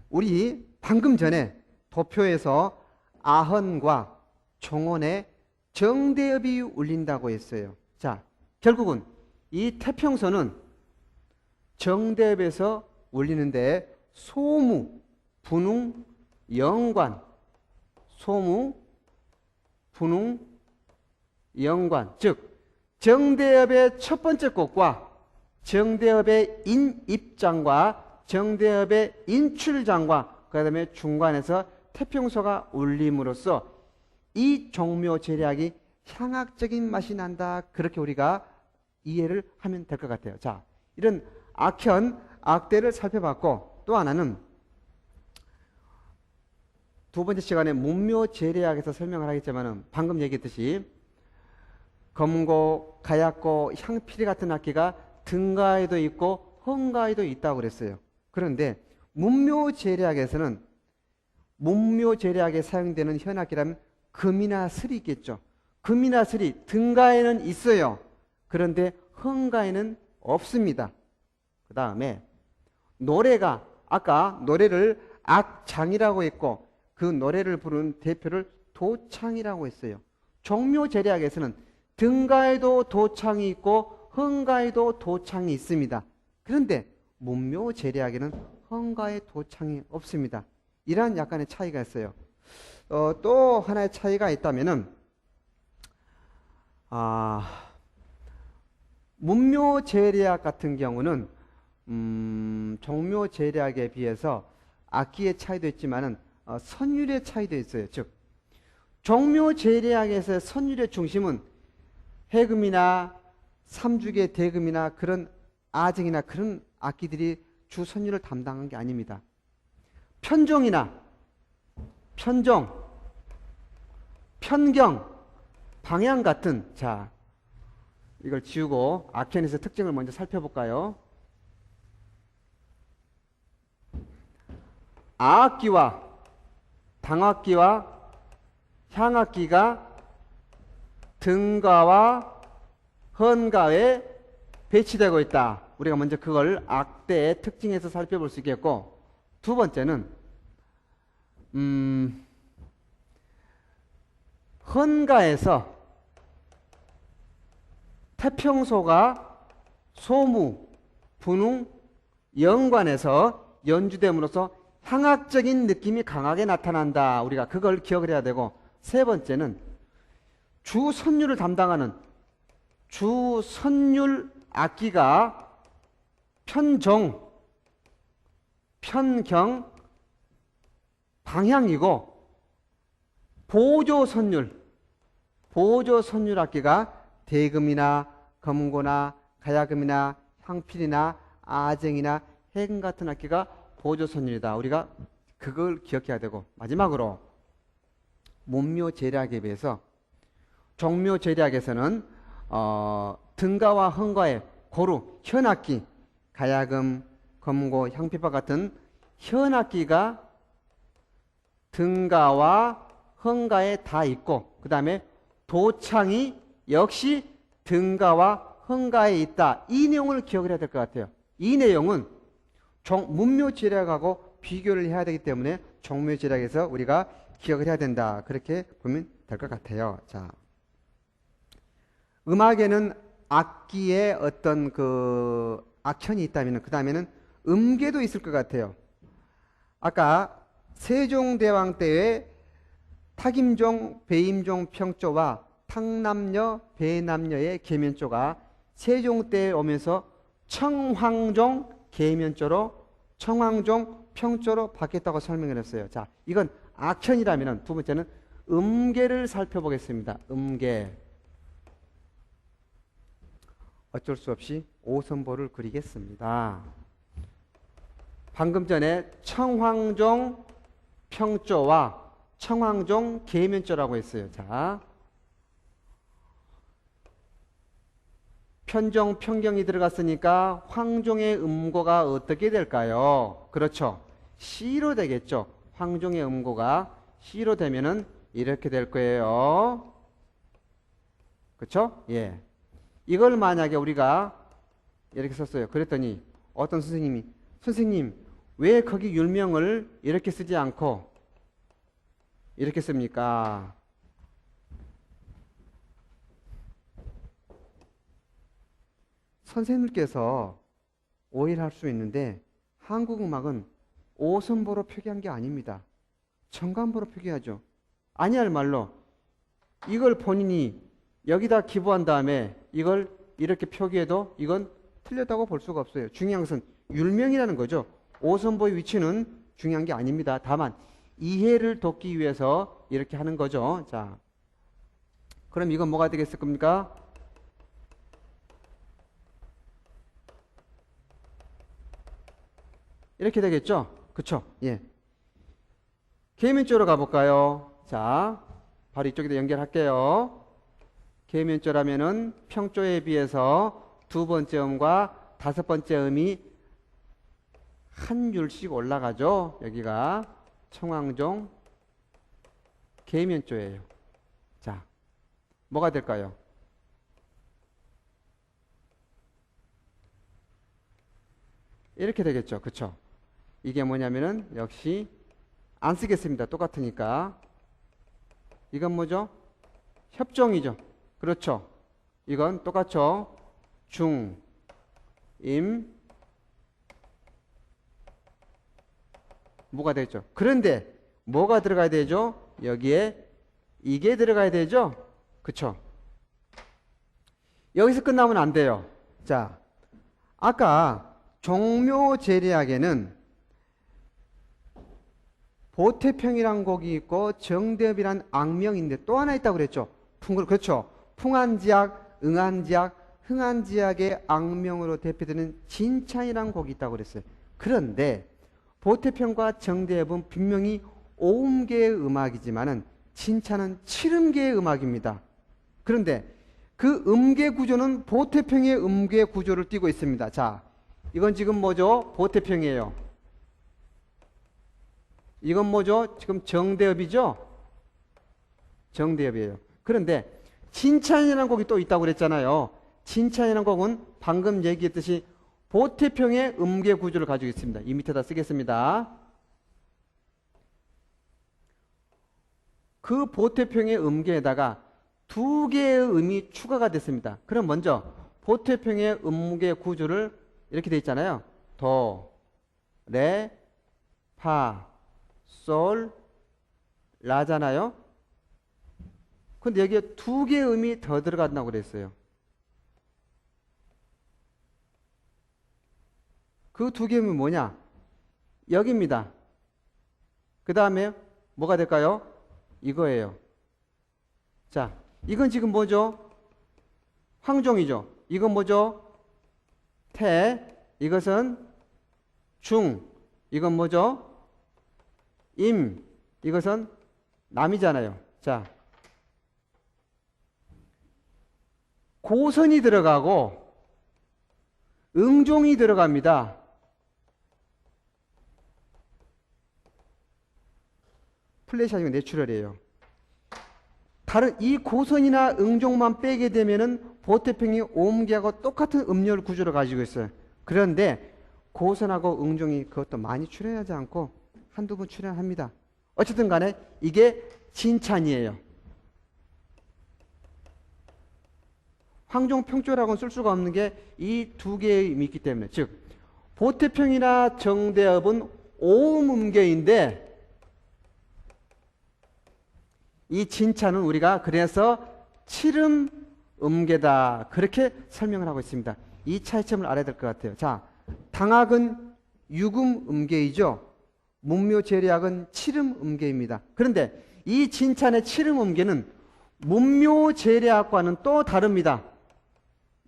우리 방금 전에 도표에서 아헌과 종원에 정대협이 울린다고 했어요. 자, 결국은 이 태평소는 정대협에서 울리는데 소무, 분웅, 영관, 소무, 분웅, 영관, 즉 정대협의 첫 번째 곡과 정대협의 인입장과 정대협의 인출장과 그 다음에 중간에서 태평소가 울림으로써 이 종묘제략이 향악적인 맛이 난다. 그렇게 우리가 이해를 하면 될 것 같아요. 자, 이런 악현, 악대를 살펴봤고 또 하나는 두 번째 시간에 문묘제략에서 설명을 하겠지만 방금 얘기했듯이 검고, 가약고, 향피리 같은 악기가 등가에도 있고 헝가에도 있다고 그랬어요. 그런데 문묘제략에서는 문묘제략에 사용되는 현악기라면 금이나 슬이 있겠죠. 금이나 슬이 등가에는 있어요. 그런데 헝가에는 없습니다. 그 다음에 노래가 아까 노래를 악장이라고 했고 그 노래를 부르는 대표를 도창이라고 했어요. 종묘제략에서는 등가에도 도창이 있고 헝가에도 도창이 있습니다. 그런데 문묘제략에는 헝가에 도창이 없습니다. 이러한 약간의 차이가 있어요. 또 하나의 차이가 있다면은 문묘제략 같은 경우는 종묘제략에 비해서 악기의 차이도 있지만은 선율의 차이도 있어요. 즉 종묘제략에서 선율의 중심은 해금이나 삼죽의 대금이나 그런 아쟁이나 그런 악기들이 주 선율을 담당한 게 아닙니다. 편종, 편경, 방향 같은, 자, 이걸 지우고 악현에서 특징을 먼저 살펴볼까요? 아악기와 당악기와 향악기가 등가와 헌가에 배치되고 있다. 우리가 먼저 그걸 악대의 특징에서 살펴볼 수 있겠고, 두 번째는 헌가에서 태평소가 소무, 분웅, 영관에서 연주됨으로써 향악적인 느낌이 강하게 나타난다. 우리가 그걸 기억을 해야 되고, 세 번째는 주선율을 담당하는 주선율 악기가 편정, 편경, 방향이고, 보조선율 악기가 대금이나 검고나 가야금이나 향필이나 아쟁이나 해금 같은 악기가 보조선율이다. 우리가 그걸 기억해야 되고, 마지막으로 문묘재략에 비해서 종묘재략에서는 등가와 헌가의 고루, 현악기, 가야금, 검고, 향피파 같은 현악기가 등가와 헌가에 다 있고, 그 다음에 도창이 역시 등가와 헌가에 있다. 이 내용을 기억을 해야 될 것 같아요. 이 내용은 문묘재략하고 비교를 해야 되기 때문에 종묘재략에서 우리가 기억을 해야 된다. 그렇게 보면 될 것 같아요. 자, 음악에는 악기의 어떤 그 악현이 있다면 그 다음에는 음계도 있을 것 같아요. 아까 세종대왕 때의 탁임종, 배임종 평조와 탁남녀, 배남녀의 계면조가 세종 때에 오면서 청황종 계면조로 청황종 평조로 바뀌었다고 설명을 했어요. 자, 이건 악현이라면 두 번째는 음계를 살펴보겠습니다. 음계. 어쩔 수 없이 오선보를 그리겠습니다. 방금 전에 청황종 평조와 청황종 계면조라고 했어요. 자, 편종, 편경이 들어갔으니까 황종의 음고가 어떻게 될까요? 그렇죠. 시로 되겠죠. 황종의 음고가 시로 되면은 이렇게 될 거예요. 그렇죠? 예. 이걸 만약에 우리가 이렇게 썼어요. 그랬더니 어떤 선생님이 선생님 왜 거기 율명을 이렇게 쓰지 않고 이렇게 씁니까? 선생님께서 오해를 할 수 있는데 한국 음악은 오선보로 표기한 게 아닙니다. 정관보로 표기하죠. 아니할 말로 이걸 본인이 여기다 기부한 다음에 이걸 이렇게 표기해도 이건 틀렸다고 볼 수가 없어요. 중요한 것은 율명이라는 거죠. 오선보의 위치는 중요한 게 아닙니다. 다만 이해를 돕기 위해서 이렇게 하는 거죠. 자, 그럼 이건 뭐가 되겠을 겁니까? 이렇게 되겠죠? 그쵸? 예. 계면조로 가볼까요? 자, 바로 이쪽에다 연결할게요. 계면조라면은 평조에 비해서 두 번째 음과 다섯 번째 음이 한 줄씩 올라가죠. 여기가 청황종 계면조예요. 자, 뭐가 될까요? 이렇게 되겠죠. 그쵸? 이게 뭐냐면은 역시 안 쓰겠습니다. 똑같으니까. 이건 뭐죠? 협종이죠. 그렇죠. 이건 똑같죠. 중, 임, 무가 되죠. 그런데 뭐가 들어가야 되죠? 여기에 이게 들어가야 되죠. 그쵸? 여기서 끝나면 안 돼요. 자, 아까 종묘제리학에는 보태평이란 곡이 있고 정대엽이란 악명인데 또 하나 있다고 그랬죠. 그렇죠. 풍한지약, 응한지약, 흥한지약의 악명으로 대표되는 진찬이라는 곡이 있다고 그랬어요. 그런데 보태평과 정대엽은 분명히 오음계의 음악이지만은 진차는 7음계의 음악입니다. 그런데 그 음계 구조는 보태평의 음계 구조를 띠고 있습니다. 자, 이건 지금 뭐죠? 보태평이에요. 이건 뭐죠? 지금 정대엽이죠? 정대엽이에요. 그런데 진찬이라는 곡이 또 있다고 그랬잖아요. 진찬이라는 곡은 방금 얘기했듯이 보태평의 음계 구조를 가지고 있습니다. 이 밑에다 쓰겠습니다. 그 보태평의 음계에다가 두 개의 음이 추가가 됐습니다. 그럼 먼저 보태평의 음계 구조를 이렇게 돼 있잖아요. 도, 레, 파, 솔, 라잖아요. 근데 여기에 두 개의 음이 더 들어간다고 그랬어요. 그 두 개의 음이 뭐냐? 여기입니다. 그 다음에 뭐가 될까요? 이거예요. 자, 이건 지금 뭐죠? 황종이죠. 이건 뭐죠? 태. 이것은 중. 이건 뭐죠? 임. 이것은 남이잖아요. 자, 고선이 들어가고 응종이 들어갑니다. 플래시 아니고 내추럴이에요. 다른 이 고선이나 응종만 빼게 되면은 보태평이 오음계하고 똑같은 음열 구조를 가지고 있어요. 그런데 고선하고 응종이 그것도 많이 출연하지 않고 한두 번 출연합니다. 어쨌든 간에 이게 진찬이에요. 황종평조라고는 쓸 수가 없는 게 이 두 개의 의미 있기 때문에, 즉 보태평이나 정대엽은 오음음계인데 이 진찬은 우리가 그래서 칠음음계다 그렇게 설명을 하고 있습니다. 이 차이점을 알아야 될 것 같아요. 자, 당학은 육음음계이죠. 문묘제례학은 칠음음계입니다. 그런데 이 진찬의 칠음음계는 문묘제례학과는 또 다릅니다.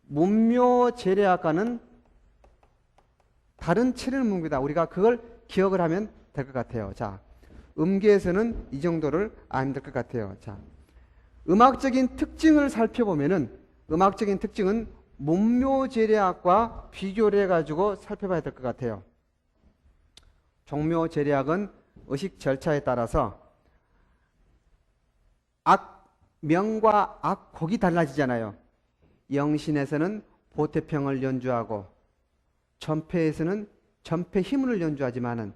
문묘제례학과는 다른 칠음음계다. 우리가 그걸 기억을 하면 될 것 같아요. 자, 음계에서는 이 정도를 알면 될 것 같아요. 자, 음악적인 특징을 살펴보면은 음악적인 특징은 문묘제례학과 비교를 해가지고 살펴봐야 될 것 같아요. 종묘제례학은 의식 절차에 따라서 악명과 악곡이 달라지잖아요. 영신에서는 보태평을 연주하고 전폐에서는 전폐 희문을 연주하지만은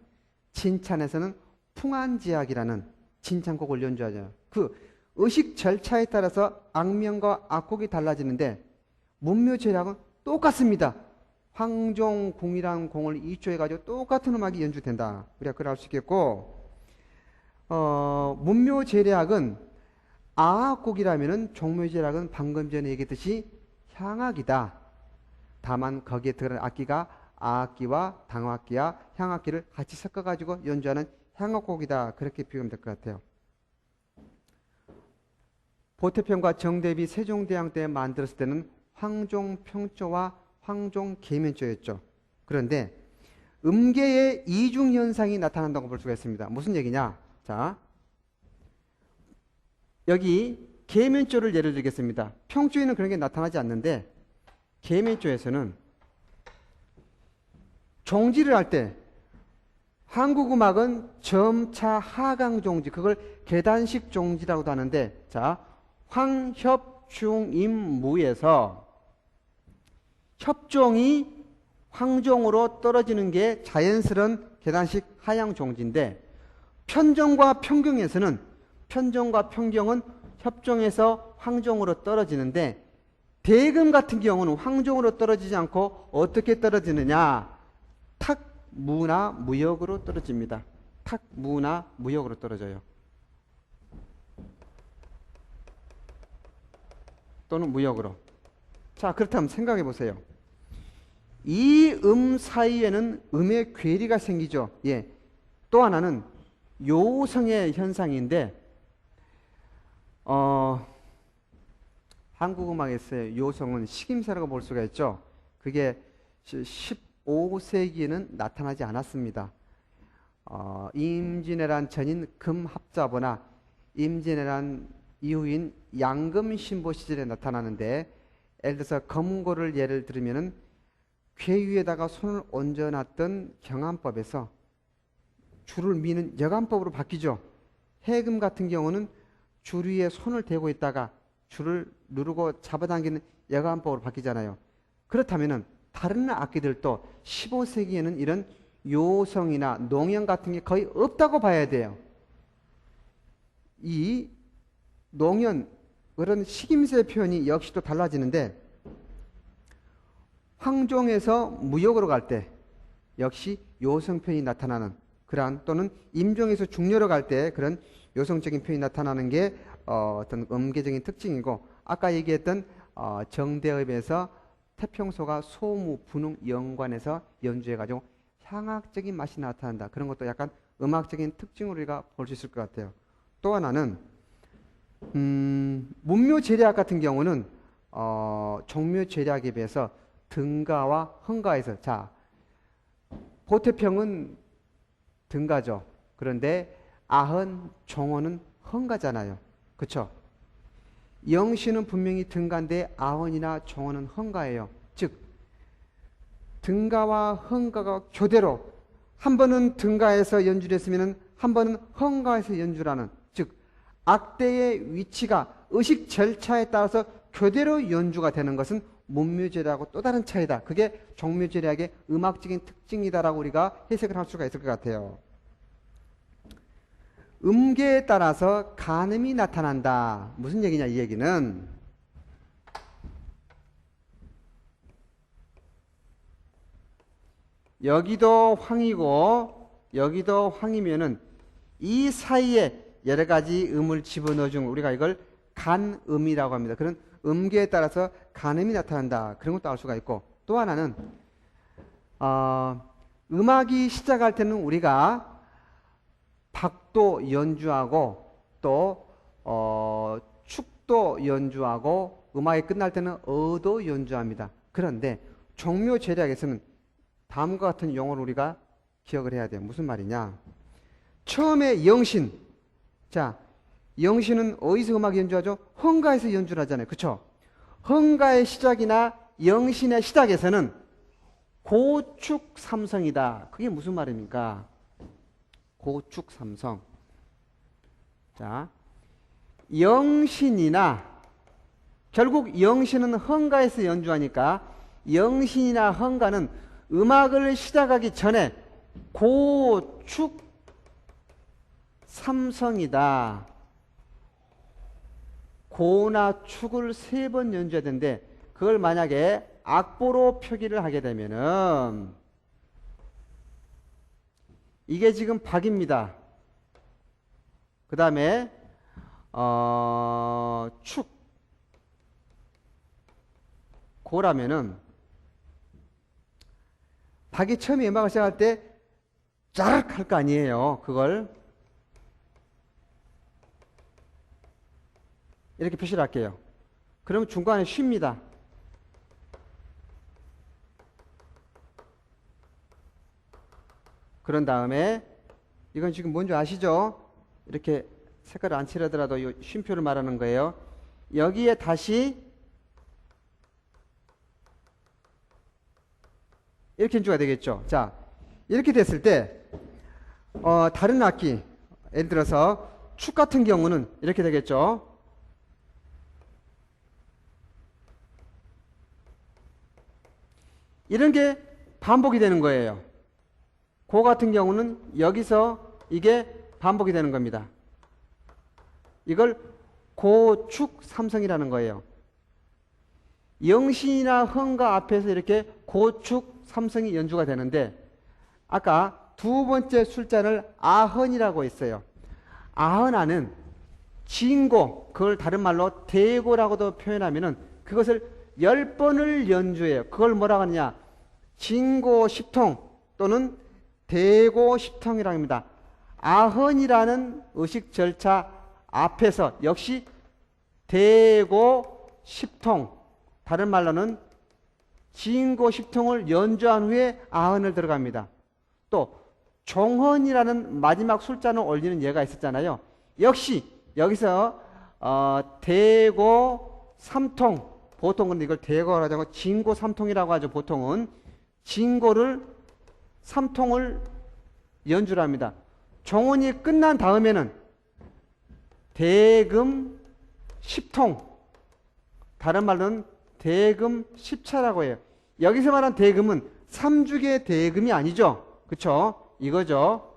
진찬에서는 풍안지악이라는 진찬곡을 연주하죠. 그 의식 절차에 따라서 악명과 악곡이 달라지는데 문묘제례학은 똑같습니다. 황종궁이라는 공을 이초해가지고 똑같은 음악이 연주된다. 우리가 그걸 알 수 있겠고, 문묘제례학은 아악곡이라면은 종묘제례학은 방금 전에 얘기했듯이 향악이다. 다만 거기에 들어간 악기가 아악기와 당악기와 향악기를 같이 섞어가지고 연주하는 향악곡이다. 그렇게 비교하면 될 것 같아요. 보태평과 정대비 세종대왕 때 만들었을 때는 황종평조와 황종계면조였죠. 그런데 음계의 이중현상이 나타난다고 볼 수가 있습니다. 무슨 얘기냐? 자, 여기 계면조를 예를 들겠습니다. 평조에는 그런 게 나타나지 않는데 계면조에서는 종지를 할 때 한국 음악은 점차 하강 종지, 그걸 계단식 종지라고도 하는데, 자, 황협중임무에서 협종이 황종으로 떨어지는 게 자연스러운 계단식 하향 종지인데, 편정과 평경에서는 편정과 평경은 협종에서 황종으로 떨어지는데, 대금 같은 경우는 황종으로 떨어지지 않고 어떻게 떨어지느냐? 탁무나 무역으로 떨어집니다. 탁무나 무역으로 떨어져요. 또는 무역으로. 자, 그렇다면 생각해 보세요. 이 음 사이에는 음의 괴리가 생기죠. 예. 또 하나는 요성의 현상인데, 한국 음악에서의 요성은 식임새라고 볼 수가 있죠. 그게 15세기에는 나타나지 않았습니다. 임진왜란 전인 금합자보나 임진왜란 이후인 양금신보 시절에 나타나는데, 예를 들어서 검고를 예를 들면은 궤 위에다가 손을 얹어놨던 경안법에서 줄을 미는 여간법으로 바뀌죠. 해금 같은 경우는 줄 위에 손을 대고 있다가 줄을 누르고 잡아당기는 여간법으로 바뀌잖아요. 그렇다면은 다른 악기들도 15세기에는 이런 요성이나 농형 같은 게 거의 없다고 봐야 돼요. 이 농현, 그런 식임새 표현이 역시 또 달라지는데, 황종에서 무역으로 갈 때 역시 요성 표현이 나타나는 그러한, 또는 임종에서 중려로 갈 때 그런 요성적인 표현이 나타나는 게 어떤 음계적인 특징이고, 아까 얘기했던 정대읍에서 태평소가 소무, 분홍, 영관에서 연주해가지고 향악적인 맛이 나타난다. 그런 것도 약간 음악적인 특징으로 우리가 볼 수 있을 것 같아요. 또 하나는 문묘제략 같은 경우는 종묘제략에 비해서 등가와 흥가에서, 자, 보태평은 등가죠. 그런데 아흔, 종호는 흥가잖아요. 그렇죠? 영시는 분명히 등가인데 아흔이나 종호는 흥가예요. 즉 등가와 흥가가 교대로, 한 번은 등가에서 연주를 했으면 한 번은 흥가에서 연주라는, 즉 악대의 위치가 의식 절차에 따라서 교대로 연주가 되는 것은 문묘제략하고 또 다른 차이다. 그게 종묘제략의 음악적인 특징이다라고 우리가 해석을 할 수가 있을 것 같아요. 음계에 따라서 간음이 나타난다. 무슨 얘기냐, 이 얘기는 여기도 황이고 여기도 황이면은 이 사이에 여러 가지 음을 집어넣어 준, 우리가 이걸 간음이라고 합니다. 그런 음계에 따라서 간음이 나타난다. 그런 것도 알 수가 있고, 또 하나는 음악이 시작할 때는 우리가 박도 연주하고 또 축도 연주하고, 음악이 끝날 때는 어도 연주합니다. 그런데 종묘제략에서는 다음과 같은 용어를 우리가 기억을 해야 돼요. 무슨 말이냐? 처음에 영신, 자, 영신은 어디서 음악 연주하죠? 흥가에서 연주를 하잖아요. 그쵸? 흥가의 시작이나 영신의 시작에서는 고축삼성이다. 그게 무슨 말입니까? 고축삼성. 자, 영신이나, 결국 영신은 흥가에서 연주하니까 영신이나 흥가는 음악을 시작하기 전에 고축삼성이다. 고나 축을 3번 연주해야 되는데, 그걸 만약에 악보로 표기를 하게 되면은 이게 지금 박입니다. 그 다음에 축, 고라면은 박이 처음에 음악을 시작할 때 짜락 할 거 아니에요. 그걸 이렇게 표시를 할게요. 그러면 중간에 쉽니다. 그런 다음에, 이건 지금 뭔지 아시죠? 이렇게 색깔을 안 칠하더라도 이 쉼표를 말하는 거예요. 여기에 다시 이렇게 연주가 되겠죠. 자, 이렇게 됐을 때 다른 악기, 예를 들어서 축 같은 경우는 이렇게 되겠죠. 이런 게 반복이 되는 거예요. 고 같은 경우는 여기서 이게 반복이 되는 겁니다. 이걸 고축삼성이라는 거예요. 영신이나 흥가 앞에서 이렇게 고축삼성이 연주가 되는데, 아까 두 번째 술자를 아흔이라고 했어요. 아흔하는 진고, 그걸 다른 말로 대고라고도 표현하면은 그것을 10번을 연주해요. 그걸 뭐라고 하느냐? 진고 10통 또는 대고 10통이라고 합니다. 아흔이라는 의식 절차 앞에서 역시 대고 10통, 다른 말로는 진고 10통을 연주한 후에 아흔을 들어갑니다. 또 종헌이라는 마지막 술자는 올리는 예가 있었잖아요. 역시 여기서 대고 삼통, 보통 근데 이걸 대고라고 하고 진고 삼통이라고 하죠. 보통은 진고를 삼통을 연주를 합니다. 종원이 끝난 다음에는 대금 십통, 다른 말로는 대금 십차라고 해요. 여기서 말한 대금은 삼죽의 대금이 아니죠. 그쵸? 이거죠.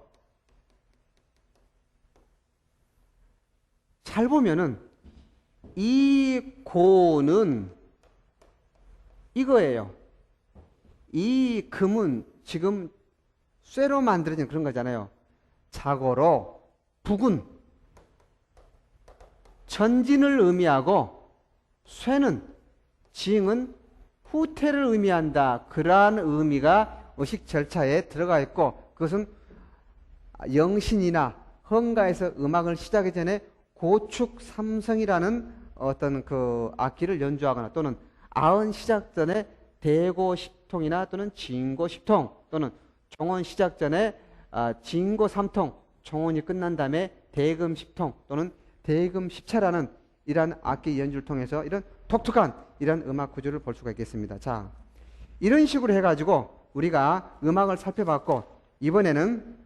잘 보면은 이 고는 이거예요. 이 금은 지금 쇠로 만들어진 그런 거잖아요. 자고로 북은 전진을 의미하고 쇠는 징은 후퇴를 의미한다. 그러한 의미가 의식 절차에 들어가 있고 그것은 영신이나 헌가에서 음악을 시작하기 전에 고축 삼성이라는 어떤 그 악기를 연주하거나 또는 아흔 시작 전에 대고 십통이나 또는 진고 십통 또는 종원 시작 전에 진고 삼통, 종원이 끝난 다음에 대금 십통 또는 대금 십차라는 이러한 악기 연주를 통해서 이런 독특한 이런 음악 구조를 볼 수가 있겠습니다. 자, 이런 식으로 해가지고 우리가 음악을 살펴봤고 이번에는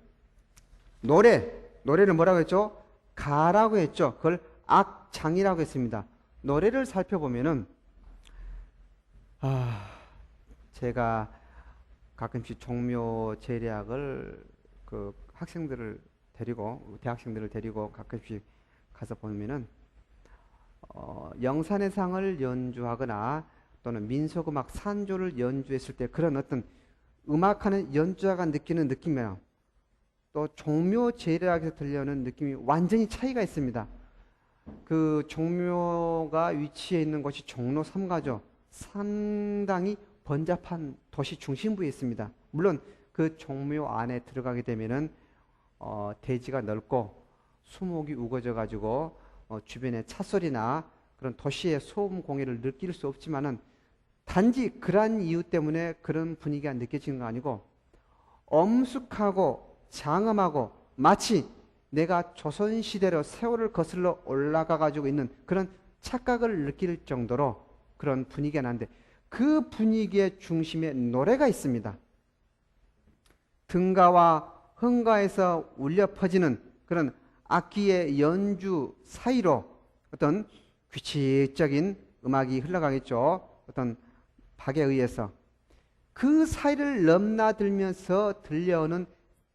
노래를 뭐라고 했죠? 가라고 했죠. 그걸 악장이라고 했습니다. 노래를 살펴보면은 제가 가끔씩 종묘 재래악을 그 학생들을 데리고 대학생들을 데리고 가끔씩 가서 보면은 영산의 상을 연주하거나 또는 민속음악 산조를 연주했을 때 그런 어떤 음악하는 연주자가 느끼는 느낌이랑 또 종묘 재래악에서 들려오는 느낌이 완전히 차이가 있습니다. 그 종묘가 위치해 있는 곳이 종로 3가죠. 상당히 번잡한 도시 중심부에 있습니다. 물론 그 종묘 안에 들어가게 되면은 대지가 넓고 수목이 우거져 가지고 주변의 찻소리나 그런 도시의 소음 공해를 느낄 수 없지만은 단지 그러한 이유 때문에 그런 분위기가 느껴지는 거 아니고 엄숙하고 장엄하고 마치 내가 조선시대로 세월을 거슬러 올라가 가지고 있는 그런 착각을 느낄 정도로 그런 분위기가 나는데 그 분위기의 중심에 노래가 있습니다. 등가와 흥가에서 울려 퍼지는 그런 악기의 연주 사이로 어떤 규칙적인 음악이 흘러가겠죠. 어떤 박에 의해서 그 사이를 넘나들면서 들려오는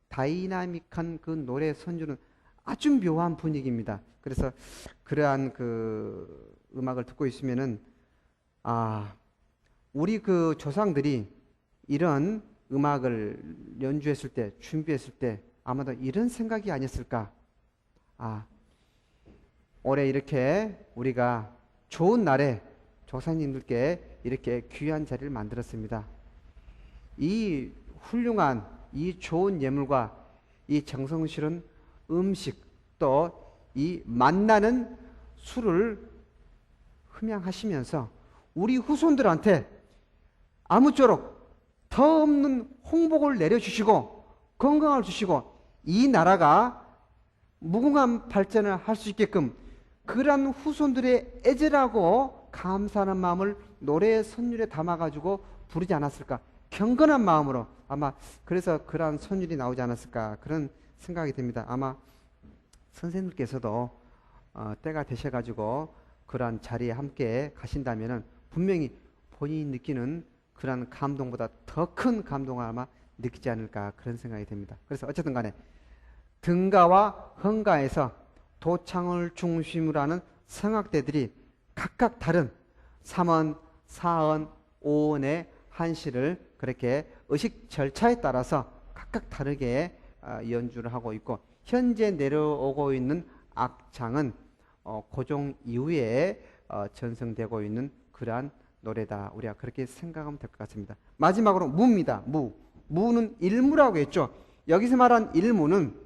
다이나믹한 그 노래 선주는 아주 묘한 분위기입니다. 그래서 그러한 그 음악을 듣고 있으면은 우리 그 조상들이 이런 음악을 연주했을 때, 준비했을 때 아마도 이런 생각이 아니었을까? 올해 이렇게 우리가 좋은 날에 조상님들께 이렇게 귀한 자리를 만들었습니다. 이 훌륭한 이 좋은 예물과 이 정성스러운 음식 또 이 만나는 술을 흠양하시면서 우리 후손들한테 아무쪼록 더 없는 홍복을 내려주시고 건강을 주시고 이 나라가 무궁한 발전을 할 수 있게끔 그러한 후손들의 애절하고 감사하는 마음을 노래의 선율에 담아가지고 부르지 않았을까. 경건한 마음으로 아마 그래서 그러한 선율이 나오지 않았을까 그런 생각이 듭니다. 아마 선생님께서도 때가 되셔가지고 그러한 자리에 함께 가신다면은 분명히 본인이 느끼는 그러한 감동보다 더 큰 감동을 아마 느끼지 않을까 그런 생각이 듭니다. 그래서 어쨌든 간에 등가와 흥가에서 도창을 중심으로 하는 성악대들이 각각 다른 3원, 4원, 5원의 한시를 그렇게 의식 절차에 따라서 각각 다르게 연주를 하고 있고 현재 내려오고 있는 악장은 고종 이후에 전승되고 있는 그러한 노래다. 우리가 그렇게 생각하면 될 것 같습니다. 마지막으로 무입니다. 무는 일무라고 했죠. 여기서 말한 일무는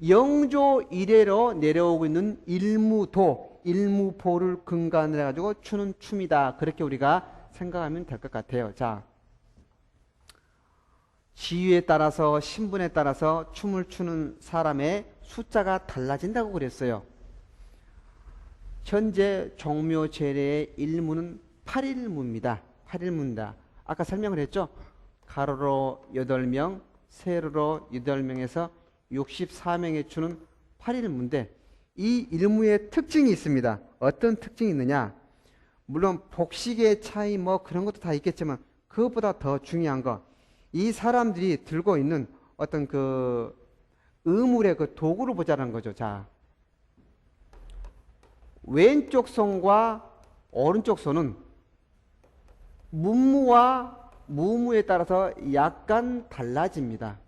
영조 이래로 내려오고 있는 일무도, 일무보를 근간으로 해가지고 추는 춤이다. 그렇게 우리가 생각하면 될 것 같아요. 자, 지위에 따라서 신분에 따라서 춤을 추는 사람의 숫자가 달라진다고 그랬어요. 현재 종묘제례의 일무는 8일무입니다. 8일무입니다. 아까 설명을 했죠? 가로로 8명, 세로로 8명에서 64명의 추는 8일무인데 이 일무의 특징이 있습니다. 어떤 특징이 있느냐? 물론 복식의 차이 뭐 그런 것도 다 있겠지만 그것보다 더 중요한 거, 이 사람들이 들고 있는 어떤 그 의물의 그 도구를 보자는 거죠. 자, 왼쪽 손과 오른쪽 손은 문무와 무무에 따라서 약간 달라집니다.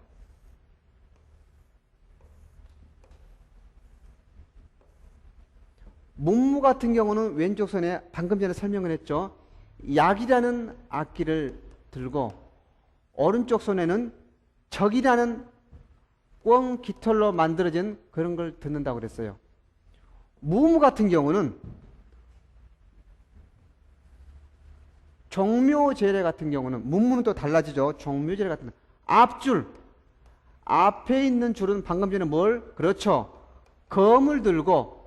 문무 같은 경우는 왼쪽 손에 방금 전에 설명을 했죠. 약이라는 악기를 들고 오른쪽 손에는 적이라는 꽝 깃털로 만들어진 그런 걸 듣는다고 그랬어요. 무무 같은 경우는 종묘제례 같은 경우는 문무는 또 달라지죠. 종묘제례 같은 경우는 앞줄, 앞에 있는 줄은 방금 전에 뭘? 그렇죠. 검을 들고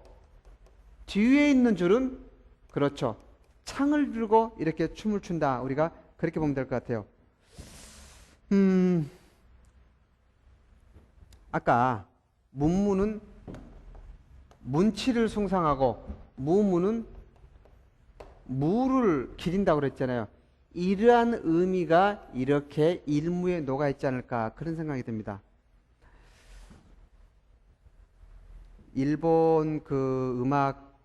뒤에 있는 줄은 그렇죠. 창을 들고 이렇게 춤을 춘다. 우리가 그렇게 보면 될 것 같아요. 아까 문무는 문치를 숭상하고 무무는 무를 기린다고 그랬잖아요. 이러한 의미가 이렇게 일무에 녹아 있지 않을까 그런 생각이 듭니다. 일본 그 음악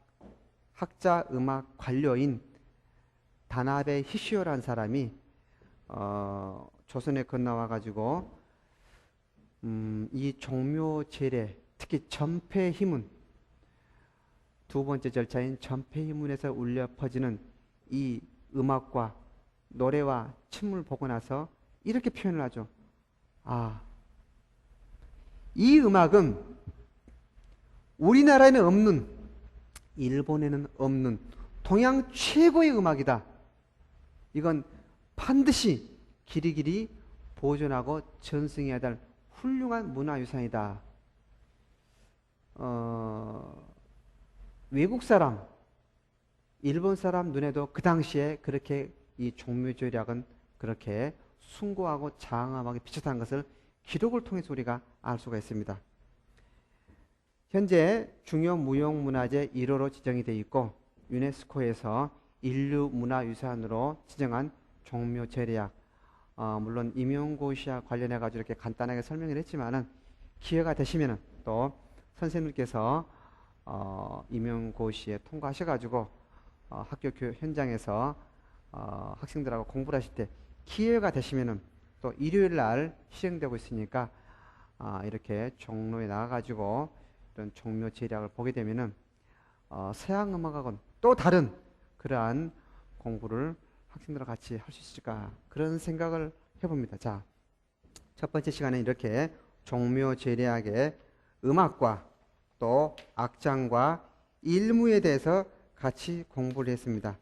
학자, 음악 관료인 다나베 히시오라는 사람이 조선에 건너와 가지고 이 종묘 제례, 특히 전폐희문, 두 번째 절차인 전폐희문에서 울려 퍼지는 이 음악과 노래와 춤을 보고 나서 이렇게 표현을 하죠. 아, 이 음악은 우리나라에는 없는, 일본에는 없는 동양 최고의 음악이다. 이건 반드시 길이길이 보존하고 전승해야 될 훌륭한 문화유산이다. 외국 사람, 일본 사람 눈에도 그 당시에 그렇게 이 종묘절약은 그렇게 숭고하고 장엄하게 비쳤다는 것을 기록을 통해서 우리가 알 수가 있습니다. 현재 중요 무형문화재 1호로 지정이 되어 있고 유네스코에서 인류문화유산으로 지정한 종묘제례약, 물론 임용고 시와 관련해 가지고 이렇게 간단하게 설명을 했지만은 기회가 되시면은 또 선생님께서 임용고 시에 통과하셔 가지고 학교 현장에서 학생들하고 공부를 하실 때 기회가 되시면은 또 일요일 날 시행되고 있으니까 이렇게 종로에 나가 가지고 이런 종묘 제략을 보게 되면은 서양 음악하고는 또 다른 그러한 공부를 학생들과 같이 할 수 있을까 그런 생각을 해봅니다. 자, 첫 번째 시간에 이렇게 종묘 제략의 음악과 또 악장과 일무에 대해서 같이 공부를 했습니다.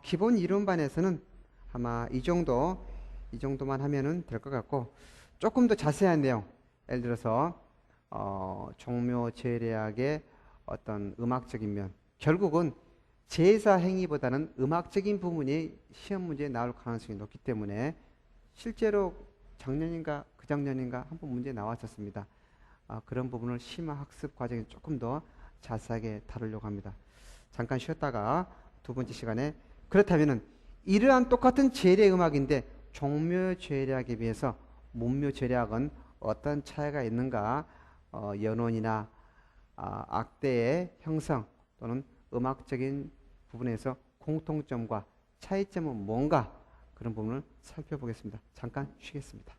기본 이론반에서는 아마 이 정도만 하면은 될 것 같고 조금 더 자세한 내용, 예를 들어서 종묘 제례학의 어떤 음악적인 면, 결국은 제사 행위보다는 음악적인 부분이 시험 문제에 나올 가능성이 높기 때문에 실제로 작년인가 그 작년인가 한 번 문제 나왔었습니다. 그런 부분을 심화 학습 과정에 조금 더 자세하게 다루려고 합니다. 잠깐 쉬었다가 두 번째 시간에, 그렇다면은 이러한 똑같은 제례 음악인데 종묘 제례학에 비해서 문묘 제례학은 어떤 차이가 있는가, 연원이나 악대의 형성 또는 음악적인 부분에서 공통점과 차이점은 뭔가, 그런 부분을 살펴보겠습니다. 잠깐 쉬겠습니다.